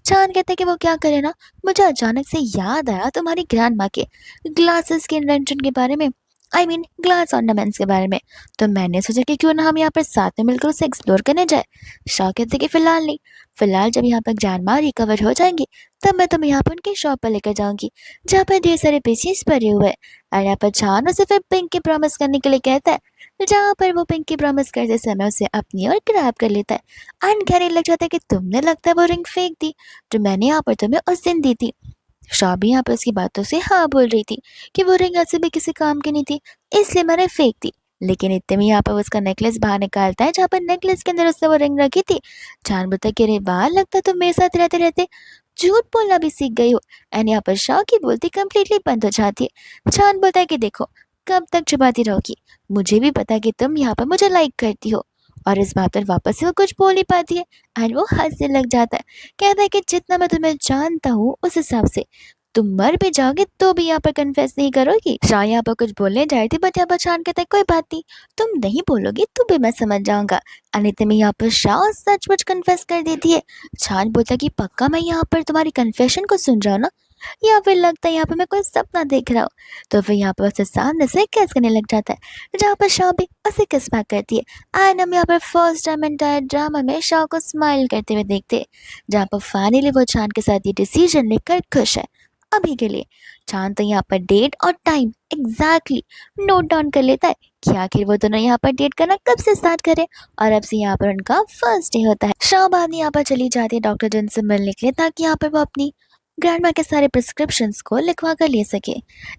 चांद कहते कि वो क्या करे ना, मुझे अचानक से याद आया तुम्हारी ग्रैंड माँ के ग्लासेस के इन्वेंशन के बारे में, आई मीन ग्लास ऑर्नामेंट्स के बारे में। तो मैंने सोचा कि क्यों ना हम यहाँ पर साथ में मिलकर उसे एक्सप्लोर करने जाए। शाह कहते कि फिलहाल नहीं, फिलहाल जब यहाँ पर ग्रैंड माँ रिकवर हो जाएंगी तब मैं तुम्हें यहाँ पर उनकी शॉप पर लेकर जाऊंगी, जहाँ पर ढेर सारे पीसीस भरे हुए हैं। और यहाँ पर चांद उसे फिर पिंक की प्रॉमिस करने के लिए कहता है, जहाँ पर वो पिंक की प्रॉमिस करते समय उसे अपनी ओर ग्रैब कर लेता है एंड कहने लग जाता है कि तुमने लगता है वो रिंग फेंक दी जो मैंने यहाँ पर तुम्हें उस दिन दी थी। शाह भी यहाँ पर उसकी बातों से हाँ बोल रही थी कि वो रिंग ऐसे भी किसी काम की नहीं थी, इसलिए मैंने फेंक दी। लेकिन इतने में यहाँ पर वो उसका नेकलेस बाहर निकालता है, जहाँ पर नेकलेस के अंदर उसने वो रिंग रखी थी। चांद बोलता है कि अरे वाह, लगता तुम मेरे साथ रहते रहते झूठ बोलना भी सीख गई हो। एंड यहाँ पर शाह की बोलती कंप्लीटली बंद हो जाती है। चांद बोलता है कि देखो, कब तक छुपाती रहोगी, मुझे भी पता है कि तुम यहाँ पर मुझे लाइक करती हो। और इस बात पर वापस से वो कुछ बोल ही पाती है एंड वो हंसने लग जाता है। कहता है कि जितना मैं तुम्हें जानता हूँ उस हिसाब से तुम मर भी जाओगे तो भी यहाँ पर कन्फेस नहीं करोगी। शाह यहाँ पर कुछ बोलने जा रही थी, बट यहाँ पर चांद कहता है कोई बात नहीं, तुम नहीं बोलोगी तो भी मैं समझ जाऊंगा। अनित में यहाँ पर शाह सचमुच कन्फेस कर देती है। चांद बोलता है कि पक्का मैं यहाँ पर तुम्हारी कन्फेशन को सुन रहा हूँ ना, या फिर लगता है यहाँ पे मैं कोई सपना देख रहा हूँ। तो फिर यहाँ पर उसे सामने से किस करने लग जाता है, जहाँ पर शाह भी उसे किस बैक करती है। एंड हम यहाँ पर फर्स्ट टाइम एंटायर ड्रामा में शाह को स्माइल करते हुए देखते हैं, जहाँ पर फाइनली वो चांद के साथ ये डिसीजन लेकर खुश है। अभी के लिए चांद तो यहाँ पर डेट और टाइम एग्जैक्टली नोट डाउन कर लेता है कि आखिर वो दोनों यहाँ पर डेट करना कब से स्टार्ट करे, और अब से यहाँ पर उनका फर्स्ट डे होता है। शाहबाद यहाँ पर चली जाती है डॉक्टर जन से मिलने के लिए, ताकि यहाँ पर वो अपनी ग्रैंडमा के सारे प्रिस्क्रिप्शंस को लिखवा कर ले सके।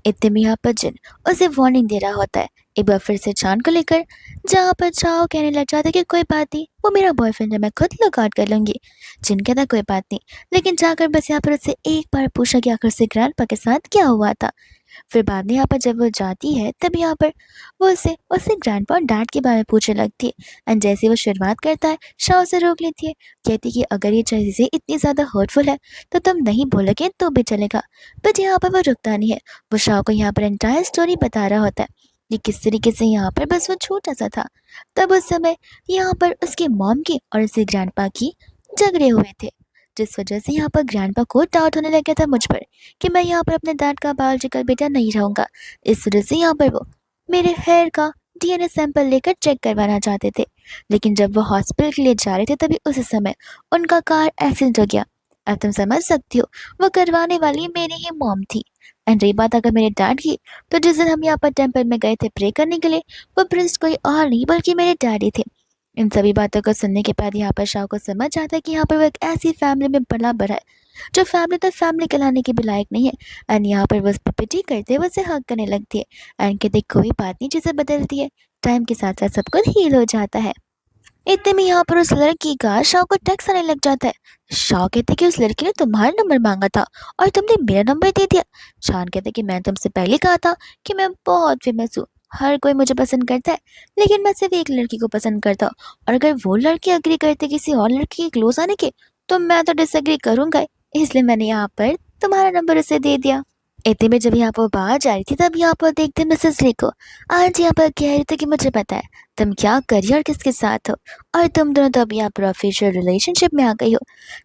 इतने में यहाँ पर जिन उसे वार्निंग दे रहा होता है, एक बार फिर से चांद को लेकर, जहाँ पर चाओ कहने लग जाता है कि कोई बात नहीं, वो मेरा बॉयफ्रेंड है, मैं खुद लुक आउट कर लूंगी। जिन कहता कोई बात नहीं, लेकिन जाकर बस यहाँ पर उससे एक बार पूछा कि आखिर से ग्रैंडपा के साथ क्या हुआ था। फिर बाद में यहाँ पर जब वो जाती है तब यहाँ पर वो उससे उससे ग्रैंडपा और डैड के बारे में पूछने लगती है। एंड जैसे वो शुरुआत करता है, शाह उसे रोक लेती है, कहती कि अगर ये चीज़ें इतनी ज़्यादा हर्टफुल है तो तुम नहीं बोलोगे तो भी चलेगा। बट यहाँ पर वो रुकता नहीं है, वो शाह को यहाँ पर एंटायर स्टोरी बता रहा होता है कि किस तरीके से यहाँ पर बस वो छोटा सा था, तब उस समय यहाँ पर उसके मॉम की और उसके ग्रैंडपा की झगड़े हुए थे, जिस वजह से यहाँ पर ग्रैंडपा को डाउट होने लग गया था मुझ पर कि मैं यहाँ पर अपने डैड का बायोलॉजिकल बेटा नहीं रहूँगा। इस वजह से यहाँ पर वो मेरे हेयर का डीएनए सैंपल लेकर चेक करवाना चाहते थे। लेकिन जब वो हॉस्पिटल के लिए जा रहे थे तभी उस समय उनका कार एक्सीडेंट हो गया। अब तुम समझ सकती हो, वो करवाने वाली मेरी ही मॉम थी। एंड रही बात अगर मेरे डैड की, तो जिस दिन हम यहाँ पर टेम्पल में गए थे प्रे करने के लिए, वो प्रिस्ट कोई और नहीं बल्कि मेरे डैडी थे। इन सभी बातों को सुनने के बाद यहाँ पर शाह को समझ आता है कि यहाँ पर वो एक ऐसी फैमिली में पला बड़ा है जो फैमिली तो फैमिली कहलाने के भी लायक नहीं है। एंड यहाँ पर वो पिटी करते हुए उसे हक करने लगती है एंड कहते कोई बात नहीं, चीज़ें बदलती है, टाइम के साथ साथ सब कुछ हील हो जाता है। इतने में यहाँ पर उस लड़की का शाह को टेक्स्ट आने लग जाता है। शाह कहते कि उस लड़की ने तुम्हारा नंबर मांगा था और तुमने मेरा नंबर दे दिया। शान कहते कि मैं तुमसे पहले कहा था कि मैं बहुत फेमस हूँ, हर कोई मुझे पसंद करता है, लेकिन मैं सिर्फ एक लड़की को पसंद करता हूँ, और अगर वो लड़की अग्री करते किसी और लड़की के क्लोज आने के तो मैं तो डिसएग्री करूँगा, इसलिए मैंने यहाँ पर तुम्हारा नंबर उसे दे दिया। इतने में जब यहाँ पर बाहर जा रही थी तब यहाँ पर देखते मिसेस ली को। आज यहाँ पर कह रही थी कि मुझे पता है तुम क्या करियर और किसके साथ हो, और तुम दोनों तो अब यहाँ पर ऑफिशियल रिलेशनशिप में आ गई हो।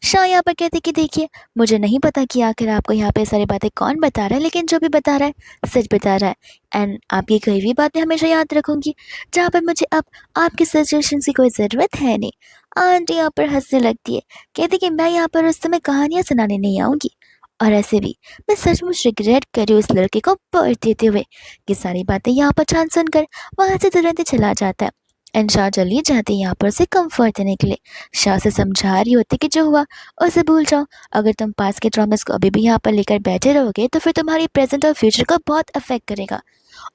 शाह यहाँ पर कहते कि देखिए, मुझे नहीं पता कि आखिर आपको यहाँ पे सारी बातें कौन बता रहा है, लेकिन जो भी बता रहा है सच बता रहा है। एंड आपकी कही हुई बातें हमेशा याद रखूंगी, जहाँ पर मुझे अब आपके सजेशन की कोई ज़रूरत है नहीं। आंटी यहाँ पर हंसने लगती है, कहती कि मैं यहाँ पर उस समय कहानियाँ सुनाने नहीं आऊँगी, और ऐसे भी मैं सचमुच रिग्रेट करी उस लड़के को बर्थ देते हुए। ये सारी बातें यहाँ पर चांद सुनकर वहाँ से तुरंत ही चला जाता है। एंड शाह चली जाती है यहाँ पर उसे कंफर्ट देने के लिए। शाह से समझा रही होती कि जो हुआ उसे भूल जाओ, अगर तुम पास के ट्रॉमास को अभी भी यहाँ पर लेकर बैठे रहोगे तो फिर तुम्हारी प्रेजेंट और फ्यूचर को बहुत अफेक्ट करेगा,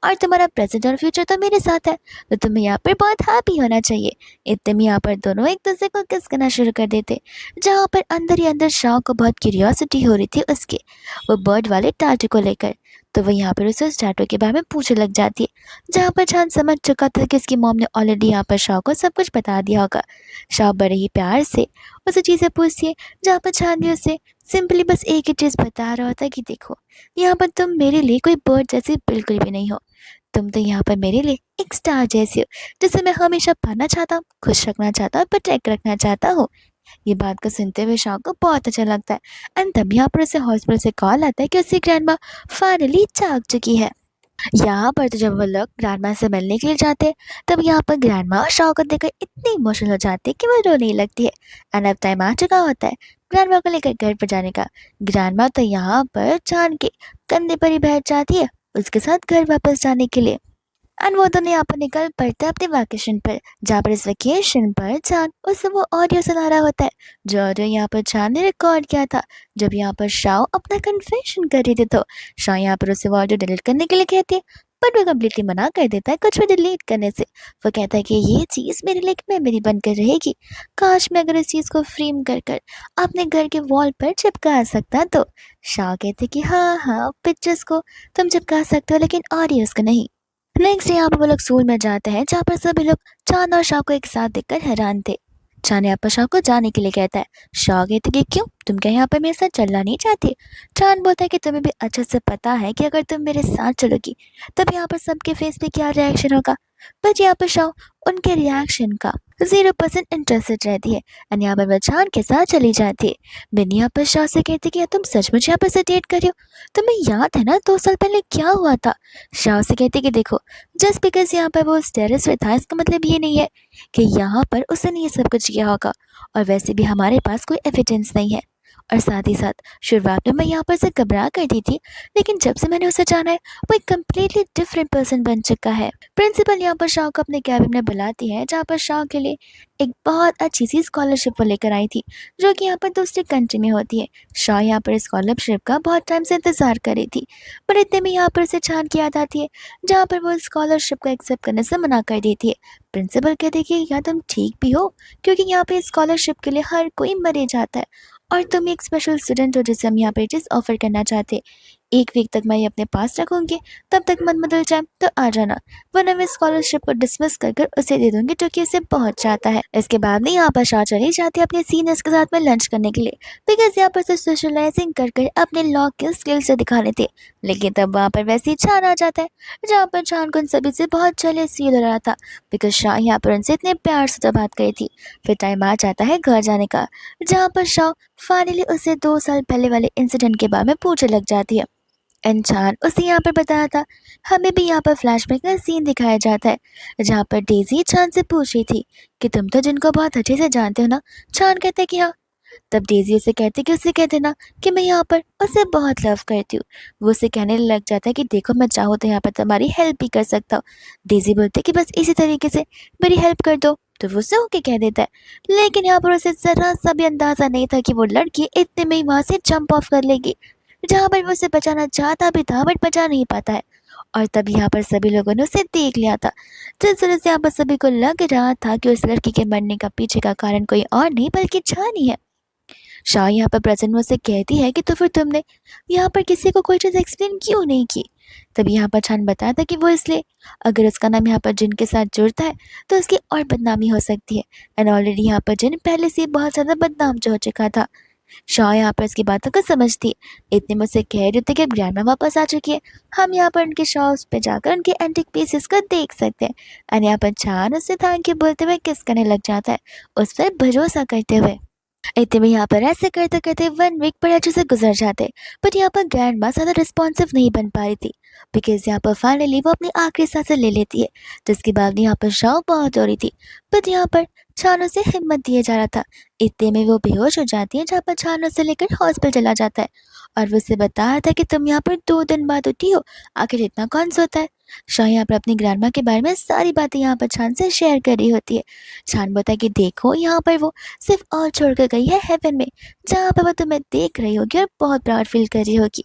और तुम्हारा प्रेजेंट और फ्यूचर तो मेरे साथ है, तो तुम्हें यहाँ पर बहुत हैप्पी होना चाहिए। इतने में यहाँ पर दोनों एक दूसरे को किस करना शुरू कर देते, जहाँ पर अंदर ही अंदर शाह को बहुत क्यूरियोसिटी हो रही थी उसके वो बर्ड वाले टाटू को लेकर। तो वो यहाँ पर उसे उस टैटू के बारे में पूछने लग जाती है, जहाँ पर चांद समझ चुका था कि उसकी मॉम ने ऑलरेडी यहाँ पर शाह को सब कुछ बता दिया होगा। शाह बड़े ही प्यार से उसे चीज़ें पूछती है, जहाँ पर चांद भी उसे सिंपली बस एक ही चीज़ बता रहा होता है कि देखो, यहाँ पर तुम मेरे लिए कोई बर्ड जैसी बिल्कुल भी नहीं हो। तुम तो यहाँ पर मेरे लिए एक स्टार जैसी हो, जिसे मैं हमेशा पाना चाहता हूँ, खुश रखना चाहता हूँ, प्रोटेक्ट रखना चाहता हूँ। ये बात को सुनते हुए शाह को बहुत अच्छा लगता है। एंड तब यहाँ पर उसे हॉस्पिटल से कॉल आता है कि उसकी ग्रैंडमा फाइनली जाग चुकी है। यहाँ पर तो जब वो लोग ग्रैंडमा से मिलने के लिए जाते हैं, तब यहाँ पर ग्रैंडमा शाह को देखकर इतनी इमोशनल हो जाती है कि वो रोने लगती है। एंड अब टाइम आ चुका होता है ग्रैंडमा को लेकर घर पर जाने का। ग्रैंडमा तो यहाँ पर चांद के कंधे पर ही बैठ जाती है उसके साथ घर वापस जाने के लिए। एंड वो दोनों यहाँ पर निकल पड़ते हैं अपने वैकेशन पर, जहाँ पर इस वैकेशन पर चांद उसे वो ऑडियो सुना रहा होता है, जो ऑडियो यहाँ पर चांद ने रिकॉर्ड किया था जब यहाँ पर शाह अपना कन्फेशन कर रही थी। तो शाह यहाँ पर उसे वो ऑडियो डिलीट करने के लिए कहती है, बट वो कम्प्लीटली मना कर देता है कुछ भी डिलीट करने से। वो कहता है कि ये चीज़ मेरे लिए एक मेमोरी बनकर रहेगी, काश मैं अगर इस चीज़ को फ्रेम कर कर अपने घर के वॉल पर चिपका सकता। तो शाह कहते कि हाँ हाँ, पिक्चर्स को तुम चिपका सकते हो लेकिन ऑडियोज को नहीं। नेक्स्ट यहाँ पर वो लोग स्कूल में जाते हैं, जहाँ पर सभी लोग चांद और शाह को एक साथ देखकर हैरान थे। चांद यहाँ पर शाह को जाने के लिए कहता है। शाह कहते कि क्यों, तुम क्या यहाँ पर मेरे साथ चलना नहीं चाहती? चांद बोलता है कि तुम्हें भी अच्छे से पता है कि अगर तुम मेरे साथ चलोगी तब यहाँ पर सबके फेस पे क्या रिएक्शन होगा। बट यहाँ पर शाह उनके रिएक्शन का 0% इंटरेस्टेड रहती है एंड यहाँ पर वह चांद के साथ चली जाती है। बिन यहाँ पर शाह से कहती कि तुम सचमुच यहाँ पर से डेट कर रही हो? तुम्हें याद है ना 2 साल पहले क्या हुआ था? शाह से कहती कि देखो, जस्ट बिकॉज यहाँ पर वो टेरेस पे था इसका मतलब ये नहीं है कि यहाँ पर उसने ये सब कुछ किया होगा, और वैसे भी हमारे पास कोई एविडेंस नहीं है। और साथ ही साथ शुरुआत में मैं यहाँ पर से घबरा करती थी, लेकिन जब से मैंने उसे जाना है वो एक कम्प्लीटली डिफरेंट पर्सन बन चुका है। प्रिंसिपल यहाँ पर शाह को अपने कैबिन में बुलाती है, जहाँ पर शाह के लिए एक बहुत अच्छी सी स्कॉलरशिप वो लेकर आई थी, जो कि यहाँ पर दूसरी कंट्री में होती है। शाह यहाँ पर स्कॉलरशिप का बहुत टाइम से इंतजार कर रही थी, पर इतने में यहाँ पर उसे चांद की याद आती है, जहाँ पर वो स्कॉलरशिप को एक्सेप्ट करने से मना कर देती है। प्रिंसिपल कहते कि क्या तुम ठीक भी हो, क्योंकि यहाँ पे स्कॉलरशिप के लिए हर कोई मरे जाता है और तुम एक स्पेशल स्टूडेंट हो जिसे हम यहाँ पे चीज़ ऑफर करना चाहते हैं। 1 वीक तक मैं ये अपने पास रखूँगी, तब तक मन बदल जाए तो आ जाना, वरना मैं स्कॉलरशिप को डिसमिस कर कर उसे दे दूंगी जो कि इसे बहुत चाहता है। इसके बाद में यहाँ पर शाह चली जाती है अपने सीनियर्स के साथ में लंच करने के लिए, बिकॉज यहाँ पर से सोशलाइजिंग कर कर अपने लॉ के स्किल से दिखाने थे। लेकिन तब वहाँ पर वैसे ही चांद आ जाता है, जहाँ पर चांद को उन सभी से बहुत जेलस फील हो रहा था, बिकॉज शाह यहाँ पर उनसे इतने प्यार से तो बात करी थी। फिर टाइम आ जाता है घर जाने का, जहाँ पर शाह फाइनली उसे 2 साल पहले वाले इंसिडेंट के बारे में पूछने लग जाती है। चांद उसे यहाँ पर बताया था। हमें भी यहाँ पर फ्लैशबैक का सीन दिखाया जाता है, जहाँ पर डेजी चांद से पूछ रही थी कि तुम तो जिनको बहुत अच्छे से जानते हो ना। चांद कहते कि हाँ। तब डेजी उसे कहती कि उसे कह देना कि मैं यहाँ पर उसे बहुत लव करती हूँ। वो उसे कहने लग जाता है कि देखो, मैं चाहूँ तो यहाँ पर तुम्हारी हेल्प भी कर सकता हूँ। डेजी बोलते कि बस इसी तरीके से मेरी हेल्प कर दो, तो वो उसे ओके कह देता है। लेकिन यहाँ पर उसे ज़रा सा भी अंदाज़ा नहीं था कि वो लड़की इतने में ही वहाँ से जंप ऑफ कर लेगी, जहाँ पर वो उसे बचाना चाहता भी था बट बचा नहीं पाता है। और तब यहाँ पर सभी लोगों ने उसे देख लिया था, जिस तरह से यहाँ पर सभी को लग रहा था कि उस लड़की के मरने का पीछे का कारण कोई और नहीं बल्कि जानी है। शाह यहाँ पर प्रेजेंट में उसे कहती है कि तो फिर तुमने यहाँ पर किसी को कोई चीज़ एक्सप्लेन क्यों नहीं की? तब यहाँ पर छान बताया था कि वो इसलिए, अगर उसका नाम यहाँ पर जिन के साथ जुड़ता है तो उसकी और बदनामी हो सकती है, एंड ऑलरेडी यहाँ पर जिन पहले से बहुत ज़्यादा बदनाम जो हो चुका था। शाह यहाँ पर इसकी बातों को समझती है। इतने में उसे कह रहे थे कि अब ग्रैंडमा वापस आ चुकी है, हम यहाँ पर उनके शॉप्स पे जाकर उनके एंटिक पीसेस को देख सकते हैं। एंड यहाँ पर चांद उससे थैंक यू बोलते हुए किस करने लग जाता है, उस पर भरोसा करते हुए। इतने में यहाँ पर ऐसे करते करते 1 वीक बड़े अच्छे से गुजर जाते, बट यहाँ पर ग्रैंड माँ ज़्यादा रिस्पॉन्सिव नहीं बन पा रही थी, बिकॉज यहाँ पर फाइनली वो अपनी आखिरी सांसें ले लेती है, जिसके बाद यहाँ पर शाह बहुत हो रही थी, बट यहाँ पर छानों से हिम्मत दिया जा रहा था। इतने में वो बेहोश हो जाती है, जहाँ पर छानों से लेकर हॉस्पिटल चला जाता है और वो उसे बताया था कि तुम यहाँ पर 2 दिन बाद उठी हो, आखिर इतना कौन सोता है। शाह यहाँ पर अपनी ग्रैंडमा के बारे में सारी बातें यहाँ पर छान से शेयर कर रही होती है। छान बताया कि देखो, यहाँ पर वो सिर्फ और छोड़ कर गई है हेवन में, जहाँ पर वो तुम्हें देख रही होगी और बहुत प्राउड फील कर रही होगी।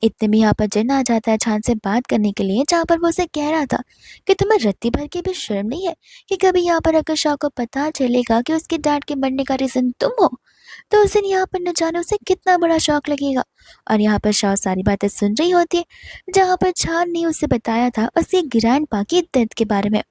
इतने में यहाँ पर जिन आ जाता है छान से बात करने के लिए, जहाँ पर वो उसे कह रहा था कि तुम्हें रत्ती भर की भी शर्म नहीं है कि कभी यहाँ पर अगर शाह को पता चलेगा कि उसके डैड के मरने का रीज़न तुम हो, तो उस दिन यहाँ पर न जाने उसे कितना बड़ा शौक लगेगा। और यहाँ पर शाह सारी बातें सुन रही होती है, जहाँ पर छान ने उसे बताया था उसके ग्रैंड पा की डेथ के बारे में।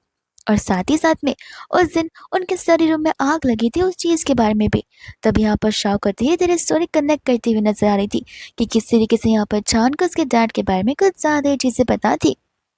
और साथ ही साथ में उस दिन उनके स्टडी रूम में आग लगी थी उस चीज़ के बारे में भी। तब यहाँ पर शाह को धीरे धीरे स्टोरी कनेक्ट करती हुई नजर आ रही थी कि किस तरीके से यहाँ पर छान को उसके डैड के बारे में कुछ ज़्यादा ही चीज़ें पता थी।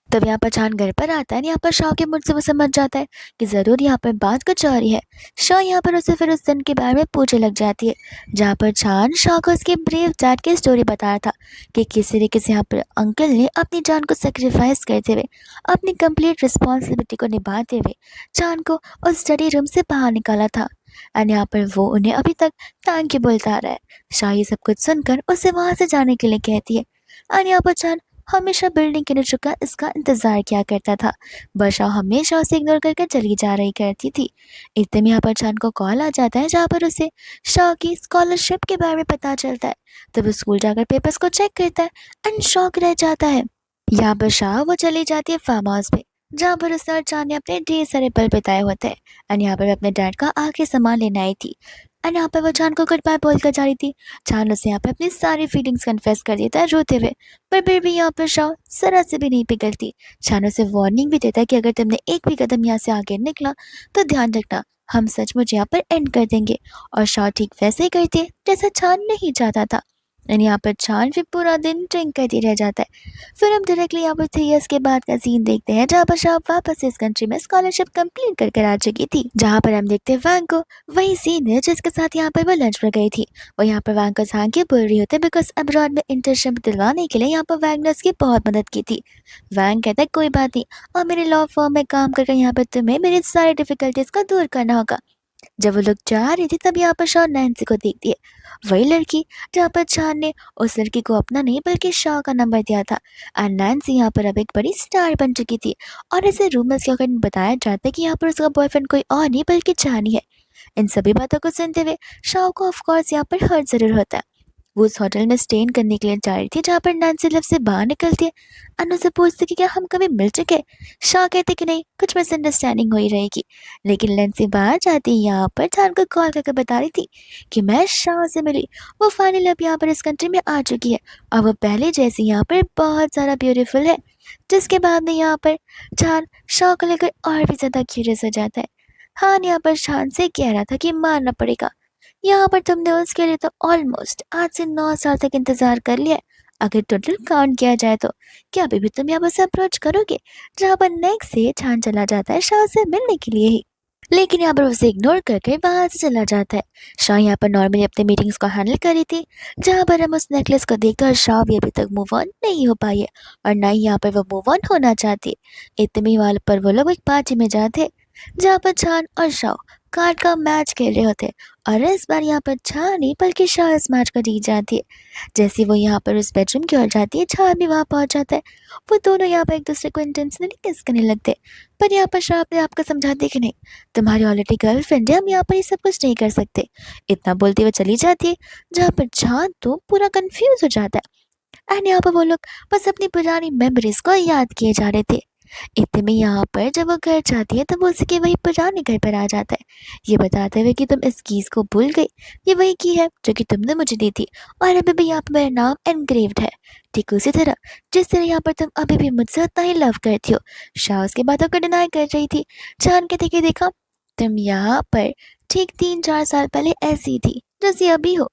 तब यहाँ पर चांद घर पर आता है, यहाँ पर शाह के मुझ से वो समझ जाता है कि ज़रूर यहाँ पर बात कुछ आ रही है। शाह यहाँ पर उसे फिर उस दिन के बारे में पूछने लग जाती है, जहाँ पर चांद शाह को उसके ब्रेव डैड की स्टोरी बताया था कि किस तरीके से यहाँ पर अंकल ने अपनी जान को सेक्रीफाइस करते हुए, अपनी कंप्लीट रिस्पॉन्सिबिलिटी को निभाते हुए चांद को उस स्टडी रूम से बाहर निकाला था। एंड यहाँ पर वो उन्हें अभी तक थैंक यू बोलता आ रहा है। शाह ये सब कुछ सुनकर उसे वहाँ से जाने के लिए कहती है। एंड यहाँ पर चांद हमेशा बिल्डिंग के नीचे का इसका इंतजार किया करता था। वर्षा हमेशा उसे इग्नोर करके चली जा रही करती थी। इतने में यहाँ पर चांद को कॉल आ जाता है, जहाँ पर उसे शाह की स्कॉलरशिप के बारे में पता चलता है। तब वो स्कूल जाकर पेपर्स को चेक करता है एंड शॉक रह जाता है। यहाँ पर शाह वो चली जाती है फार्म हाउस पे, जहाँ पर उसने और चांद ने अपने ढेर सारे पल बिताए होते हैं। एंड यहाँ पर वो अपने डैड का आखिरी सामान लेने आई थी। एंड यहाँ पर वो चांद को गुड बाय बोलकर जा रही थी। चांद उसे यहाँ पर अपनी सारी फीलिंग्स कन्फेस कर देता है रोते हुए, पर फिर भी यहाँ पर शाह जरा से भी नहीं पिघलती। चांद उसे वार्निंग भी देता है कि अगर तुमने एक भी कदम यहाँ से आगे निकला तो ध्यान रखना, हम सचमुच यहाँ पर एंड कर देंगे। और शाह ठीक वैसे ही करती है जैसा चांद नहीं चाहता था। एंड यहाँ पर चांद फिर पूरा दिन ड्रिंक करती रह जाता है। फिर हम डायरेक्टली यहाँ पर 3 इयर्स के बाद का सीन देखते हैं, जहाँ पर शाह वापस इस कंट्री में स्कॉलरशिप कंप्लीट कर कर आ चुकी थी। जहाँ पर हम देखते हैं वैंग को, वही सीन है जिसके साथ यहाँ पर वो लंच पर गई थी। और यहाँ पर वैंग को थैंक यू बोल रही होती है बिकॉज अब्रॉड में इंटर्नशिप दिलवाने के लिए यहाँ पर वैंग ने उसकी बहुत मदद की थी। वैंग कहता है कोई बात नहीं, और मेरे लॉ फर्म में काम करके यहाँ पर तुम्हें मेरी सारी डिफिकल्टीज को दूर करना होगा। जब वो लोग जा रही थी तब यहाँ पर शाह नैन्सी को देखती है, वही लड़की जहाँ पर चांद ने उस लड़की को अपना नहीं बल्कि शाह का नंबर दिया था। एंड नैन्सी यहाँ पर अब एक बड़ी स्टार बन चुकी थी। और ऐसे रूमर्स के अकॉर्डिंग बताया जाता है कि यहाँ पर उसका बॉयफ्रेंड कोई और नहीं बल्कि चांद ही है। इन सभी बातों को सुनते हुए शाह को ऑफकोर्स यहाँ पर हर्ट जरूर होता है। वो उस होटल में स्टे करने के लिए जा रही थी, जहाँ पर नैन्सी लिफ्ट से बाहर निकलती है। अनु से पूछती कि क्या हम कभी मिल चुके। शाह कहते कि नहीं, कुछ मिसअंडरस्टैंडिंग हुई रहेगी। लेकिन नैन्सी बाहर जाती है, यहाँ पर चांद को कॉल करके बता रही थी कि मैं शाह से मिली। वो फाइनली अब यहाँ पर इस कंट्री में आ चुकी है और वो पहले जैसी यहाँ पर बहुत ज़्यादा ब्यूटीफुल है। जिसके बाद में यहाँ पर चांद शाह को लेकर और भी ज़्यादा क्यूरियस हो जाता है। हाँ, यहाँ पर शान से कह रहा था कि मानना पड़ेगा, यहाँ पर तुमने उसके लिए तो ऑलमोस्ट 8 से 9 साल तक इंतजार कर लिया है। अगर टोटल काउंट किया जाए तो क्या अभी भी तुम यहाँ पर से अप्रोच करोगे। जहाँ पर नेक्स्ट से छान चला जाता है शाह से मिलने के लिए ही, लेकिन यहाँ पर उसे इग्नोर करके वहां से चला जाता है। शाह यहाँ पर नॉर्मली अपने मीटिंग्स को हैंडल कर रही थी, जहाँ पर हम उस नेकलेस को देखकर शाह भी अभी तक मूव ऑन नहीं हो पाई है और ना ही यहाँ पर वो मूव ऑन होना चाहती। इतने वाले पर वो लोग एक पार्टी में जाते, जहाँ पर छान और शाह कार्ड का मैच खेल रहे होते। और इस बार यहाँ पर छान नहीं बल्कि शाह इस मैच को जीत जाती है। जैसे वो यहाँ पर उस बेडरूम की ओर जाती है, छान भी वहाँ पहुँच जाता है। वो दोनों यहाँ पर एक दूसरे को इंटेंशनली किस करने लगते, पर यहाँ पर शाह अपने आप को समझाती कि नहीं, तुम्हारी ऑलरेडी गर्लफ्रेंड है, हम यहाँ पर ये सब कुछ नहीं कर सकते। इतना बोलते हुए चली जाती है, जहाँ पर छान तो पूरा कंफ्यूज हो जाता है। एंड यहाँ पर वो लोग बस अपनी पुरानी मेमोरीज को याद किए जा रहे थे। इतने में यहाँ पर जब वो घर जाती है तब उसके वही पुराने घर पर आ जाता है, ये बताते हुए कि तुम इस कीज को भूल गई, ये वही की है जो कि तुमने मुझे दी थी और अभी भी यहाँ पर मेरा नाम एनग्रेव्ड है, ठीक उसी तरह जिस तरह यहाँ पर तुम अभी भी मुझसे उतना ही लव करती हो। शाह उसकी बातों को डिनाई कर रही थी। जान के देखिए, देखा तुम यहाँ पर ठीक 3-4 साल पहले ऐसी थी जैसी अभी हो,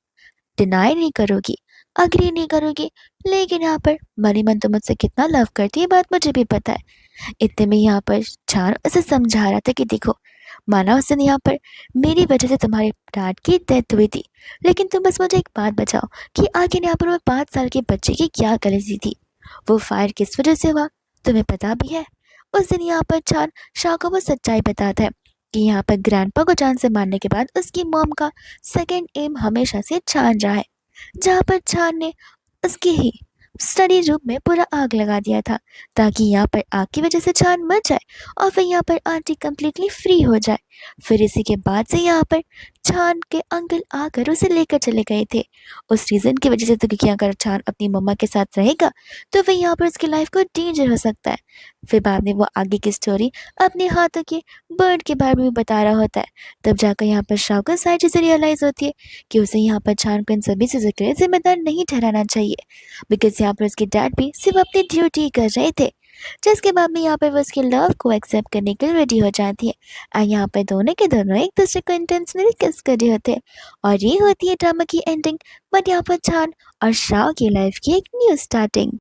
डिनाई नहीं करोगी, अग्री नहीं करोगी, लेकिन यहाँ पर मनी मन तो मुझसे कितना लव करती है बात मुझे भी पता है। इतने में यहाँ पर चार उसे समझा रहा था कि देखो, माना उस दिन यहाँ पर मेरी वजह से तुम्हारे डैड की डेथ हुई थी, लेकिन तुम बस मुझे एक बात बचाओ कि आखिर यहाँ पर वो 5 साल के बच्चे की क्या गलती थी, वो फायर किस वजह से हुआ तुम्हें पता भी है। उस दिन यहाँ पर चांद शाह को वो सच्चाई बताता है कि यहाँ पर ग्रैंडपा को जान से मारने के बाद उसकी मॉम का सेकेंड एम हमेशा से चांद रहा है, जहाँ पर चांद ने उसके ही स्टडी रूम में पूरा आग लगा दिया था ताकि यहाँ पर आग की वजह से चांद मर जाए और फिर यहाँ पर आंटी कम्प्लीटली फ्री हो जाए। फिर इसी के बाद से यहाँ पर चान के अंकल आकर उसे लेकर चले गए थे उस रीज़न की वजह से। तो क्योंकि अगर चान अपनी मम्मा के साथ रहेगा तो फिर यहाँ पर उसकी लाइफ को डेंजर हो सकता है। फिर बाद में वो आगे की स्टोरी अपने हाथों के बर्ड के बारे में बता रहा होता है। तब जाकर यहाँ पर शाओ को सारी चीज़ें रियलाइज़ होती है कि उसे यहाँ पर चान को इन सभी चीज़ों के लिए जिम्मेदार नहीं ठहराना चाहिए, बिकॉज यहाँ पर उसके डैड भी सिर्फ अपनी ड्यूटी कर रहे थे। जिसके बाद में यहाँ पर वो उसके लव को एक्सेप्ट करने के लिए रेडी हो जाती है। और यहाँ पर दोनों के दोनों एक दूसरे को इंटेंशनली किस कर रहे होते हैं। और ये होती है ड्रामा की एंडिंग, बट यहाँ पर चान और शाओ की लाइफ की एक न्यू स्टार्टिंग।